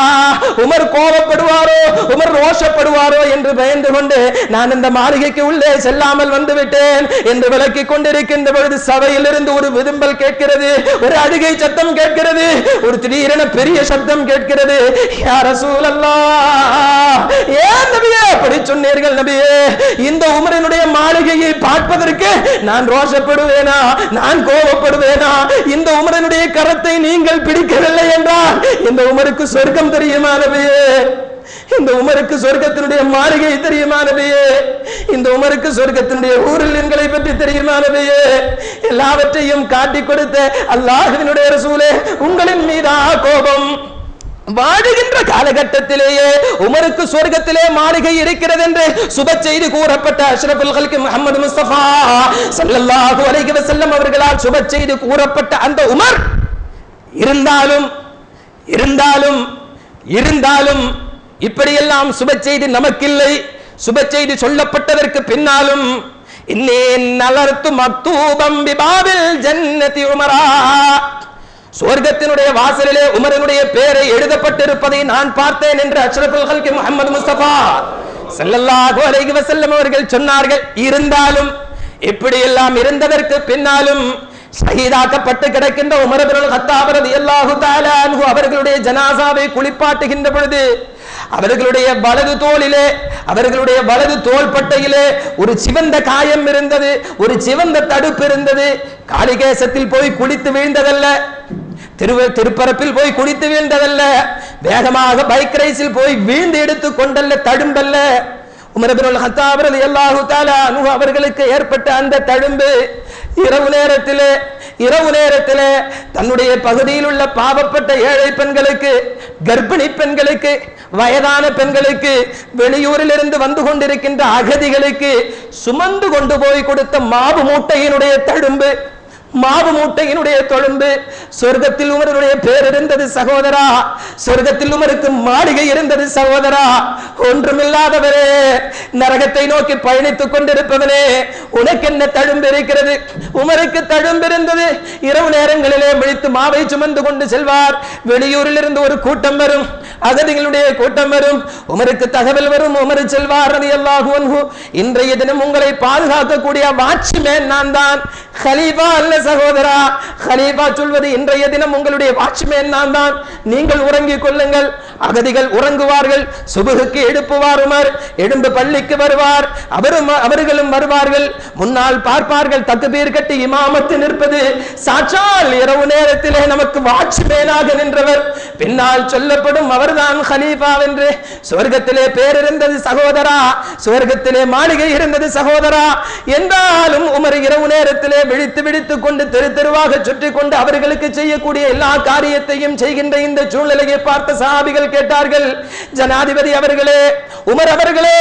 உமர் கோபப்படுவாரோ, உமர் ரோஷப்படுவாரோ என்று பயந்து கொண்டு நான் இந்த மாளிகைக்கு உள்ளே செல்லாமல் வந்து விட்டேன் என்று விளக்கிக் கொண்டிருக்கின்ற பொழுது சபையிலிருந்து ஒரு விரும்பல் கேட்கிறது, ஒரு அழுகை சத்தம் கேட்கிறது, ஒரு திடீரென பெரிய சத்தம் கேட்கிறது. யா ரசூலல்லாஹ், ஏன் நபியே அப்படி சொன்னீர்கள்? நபியே, இந்த உமரினுடைய மாளிகையை பார்ப்பதற்கு நான் ரோஷப்படுவேனா, நான் கோபப்படுவேனா? இந்த உமரினுடைய கரத்தை நீங்கள் பிடிக்கவில்லை என்றால் இந்த உமருக்கு சொர்க்கம் தெரியுமா நபியே? இந்த உமருக்கு சொர்க்கத்தினுடைய மாளிகை தெரியுமா நபியே? இந்த உமருக்கு சொர்க்கத்தினுடைய ஊரில் எங்களை பற்றி தெரியுமா நபியே? எல்லாவற்றையும் காட்டிக் கொடுத்த அல்லாஹ்வினுடைய ரசூலே, உங்களின் மீதா கோபம்? வாழுகின்ற காலகட்டத்திலேயே உமருக்கு சொர்க்கத்திலே மாளிகை இருக்கிறது என்று சுப செய்தி கூறப்பட்ட அஷ்ரஃபுல் ஹல்கி முஹம்மது முஸ்தபா ஸல்லல்லாஹு அலைஹி வஸல்லம் அவர்களால் சுப செய்தி கூறப்பட்ட அந்த உமர் இருந்தாலும் இப்படியெல்லாம் சுப செய்தி நமக்கில்லை. சுப செய்தி சொல்லப்பட்டதற்கு பின்னாலும் இன்னே நலர்த்து மக்தூபம் பிபாபில் ஜன்னதி உமரா, சொர்க்கத்தினுடைய வாசலிலே உமரனுடைய பெயரை எழுதப்பட்டிருப்பதை நான் பார்த்தேன் என்று அஷ்ரஃபுல் ஹல்கி முஹம்மது முஸ்தபா ஸல்லல்லாஹு அலைஹி வஸல்லம் அவர்கள் சொன்னார்கள். இருந்தாலும் இப்படி எல்லாம் இருந்ததற்கு பின்னாலும் ஷஹீதாக்கப்பட்டு கிடக்கின்ற உமர் இப்னுல் கத்தாப் ரலியல்லாஹு தஆலா அன்ஹு அவர்களுடைய ஜனாசாவை குளிப்பாட்டுகின்ற பொழுது அவர்களுடைய வலது தோளிலே, அவர்களுடைய வலது தோள்பட்டையிலே ஒரு சிவந்த காயம் இருந்தது, ஒரு சிவந்த தடுப்பு இருந்தது. காளிகேசத்தில் போய் குளித்து வீழ்ந்ததல்ல, திருப்பரப்பில் போய் குளித்து வீழ்ந்ததல்ல, வேகமாக பைக் ரேஸில் போய் வீழ்ந்து எடுத்து கொண்டல்ல, தடும்பல்ல. உமர் இப்னுல் கத்தாப் ரலியல்லாஹு தஆலா அன்ஹு அவர்களுக்கு ஏற்பட்ட அந்த தழும்பு இரவு நேரத்திலே தன்னுடைய பகுதியில் உள்ள பாவப்பட்ட ஏழை பெண்களுக்கு, கர்ப்பிணி பெண்களுக்கு, வயதான பெண்களுக்கு, வெளியூரில் இருந்து வந்து கொண்டிருக்கின்ற அகதிகளுக்கு சுமந்து கொண்டு போய் கொடுத்த மாவு மூட்டையினுடைய தழும்பு, மாவு மூட்டையினுடைய தொழும்பு. சொர்க்கத்தில் உமருடைய பேர் இருந்தது சகோதரா, சொர்க்கத்தில் உமருக்கு மாளிகை இருந்தது சகோதரா. ஒன்றுமில்லாதவரே, நரகத்தை நோக்கி பயணித்துக் கொண்டிருப்பவனே, உனக்கு என்ன தழும்பு இருக்கிறது? உமருக்கு தழும்பு இருந்தது. இரவு நேரங்களிலே விழித்து மாவை சுமந்து கொண்டு செல்வார். வெளியூரில் இருந்து ஒரு கூட்டம் வரும், அகதிகளுடைய கூட்டம் வரும், உமருக்கு தகவல் வரும். உமர் செல்வார் ரலியல்லாஹு அன்ஹு, இன்றைய தினம் உங்களை பாதுகாக்கக்கூடிய வாட்ச்மேன் நான் தான், கலீஃபா அல்ல சகோதரா. கலீஃபா சொல்வது, இன்றைய தினம் உங்களுடைய வாட்ச்மேன் நான் தான், நீங்கள் உறங்கிக் கொள்ளுங்கள். அகதிகள் உறங்குவார்கள். சுபுகுக்கு எழுப்புவார் உமர், எழும்பு பள்ளிக்கு வருவார். அவர்களும் வருவார்கள். முன்னால் பார்ப்பார்கள் தக்பீர் கட்டி இமாமத்து நிற்பது. சாட்சால் இரவு நேரத்திலே நமக்கு வாட்ச்மேனாக நின்றவர். பின்னால் சொல்லப்படும் அவர்தான் கலீஃபா என்று. சொர்க்கத்திலே பேர் இருந்தது சகோதரா, சொர்க்கத்திலே மாளிகை இருந்தது சகோதரா. என்றாலும் உமர் இரவு நேரத்திலே விழித்து கொண்டு தெருவாக சுற்றி கொண்டு அவர்களுக்கு செய்யக்கூடிய எல்லா காரியத்தையும் செய்கின்ற இந்த சூழ்நிலையை பார்த்த சஹாபிகள் கேட்டார்கள், ஜனாதிபதி அவர்களே, உமர் அவர்களே,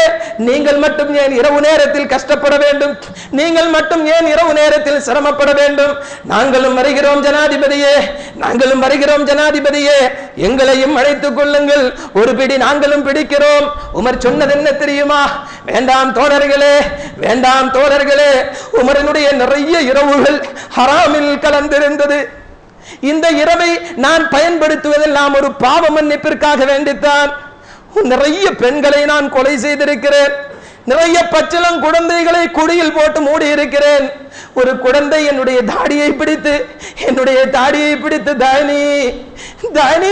நீங்கள் மட்டும் ஏன் இரவு நேரத்தில் கஷ்டப்பட வேண்டும்? நீங்கள் மட்டும் ஏன் இரவு நேரத்தில் சிரமப்பட வேண்டும்? நாங்களும் வருகிறோம் ஜனாதிபதியே, நாங்களும் வருகிறோம் ஜனாதிபதியே, எங்களையும் அழைத்துக் கொள்ளுங்கள், ஒரு பிடி நாங்களும் பிடிக்கிறோம். உமர் சொன்னது என்ன தெரியுமா? வேண்டாம் தோழர்களே, வேண்டாம் தோழர்களே, உமரனுடைய நிறைய இரவுகள் ஹராமில் கலந்திருந்தது. இந்த இரவை நான் பயன்படுத்துவதெல்லாம் ஒரு பாவ மன்னிப்பிற்காக வேண்டித்தான். நிறைய பெண்களை நான் கொலை செய்திருக்கிறேன், நிறைய பச்சிளம் குழந்தைகளை குடியில் போட்டு மூடி இருக்கிறேன். ஒரு குழந்தை என்னுடைய தாடியை பிடித்து தானி தானி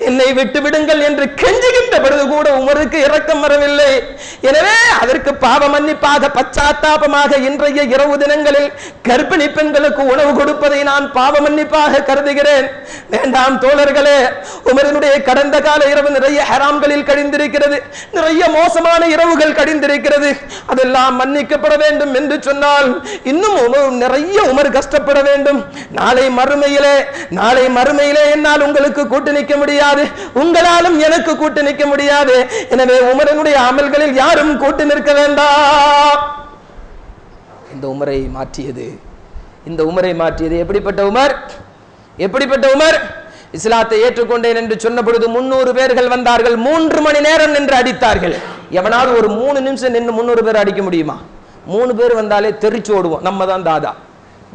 என்னை விட்டு விடுங்கள் என்று கெஞ்சுகின்ற பொழுது கூட உமருக்கு இரக்கம் வரவில்லை. எனவே அதற்கு பாவ மன்னிப்பாக, பச்சாத்தாபமாக இன்றைய இரவு தினங்களில் கர்ப்பிணி பெண்களுக்கு உணவு கொடுப்பதை நான் பாவ மன்னிப்பாக கருதுகிறேன். வேண்டாம் தோழர்களே, உமரனுடைய கடந்த கால இரவு நிறைய ஹராம்களில் கழிந்திருக்கிறது, நிறைய மோசமான இரவுகள் கழிந்திருக்கிறது. அதெல்லாம் மன்னிக்கப்பட வேண்டும் என்று சொன்னால் இன்னும் நிறைய உமர் கஷ்டப்பட வேண்டும். நாளை மறுமையிலே என்னால் உங்களுக்கு கூட்டு நிற்க முடியாது, உங்களாலும் எனக்கு கூட்டு நிற்க முடியாது. எனவே உமரனுடைய அமல்களில் யாரும் கூட்டு நிற்க வேண்டாம். இந்த உமரை மாற்றியது எப்படிப்பட்ட உமர்? இஸ்லாத்தை ஏற்றுக்கொண்டேன் என்று சொன்ன பொழுது 300 பேர்கள் வந்தார்கள். 3 மணி நேரம் நின்று அடித்தார்கள். எவனாவது ஒரு 3 நிமிஷம் நின்று 300 பேர் அடிக்க முடியுமா? 3 பேர் வந்தாலே தெரிச்சு ஓடுவோம். நம்ம தான் தாதா,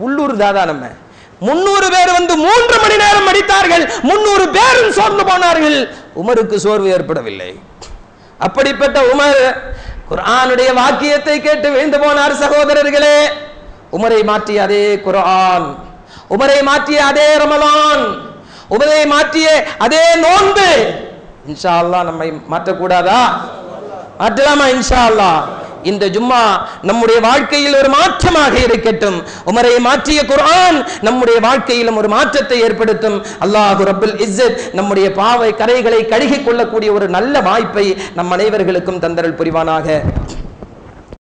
உள்ளூர் தாதா. நம்ம 300 பேர் வந்து 3 மணி நேரம் அடித்தார்கள். 300 பேரும் சோர்ந்து போனார்கள். உமருக்கு சோர்வு ஏற்படவில்லை. அப்படிப்பட்ட உமர் குர்ஆனுடைய வாக்கியத்தை கேட்டு விழுந்து போனார். சகோதரர்களே, உமரை மாற்றிய அதே குர்ஆன், உமரை மாற்றிய அதே ரமலான், உமரை மாற்றிய அதே நோன்பு இன்ஷா அல்லாஹ் நம்மை மாற்றக்கூடாதா? மாற்றலாமா? இன்ஷா அல்லாஹ் இந்த ஜும்மா நம்முடைய வாழ்க்கையில் ஒரு மாற்றமாக இருக்கட்டும். உமரை மாற்றிய குர்ஆன் நம்முடைய வாழ்க்கையிலும் ஒரு மாற்றத்தை ஏற்படுத்தும். அல்லாஹ் ரப்பல் இஸ்ஸத் நம்முடைய பாவ கரைகளை கழுகிக் கொள்ளக்கூடிய ஒரு நல்ல வாய்ப்பை நம் அனைவர்களுக்கும் தந்தரல் புரிவானாக.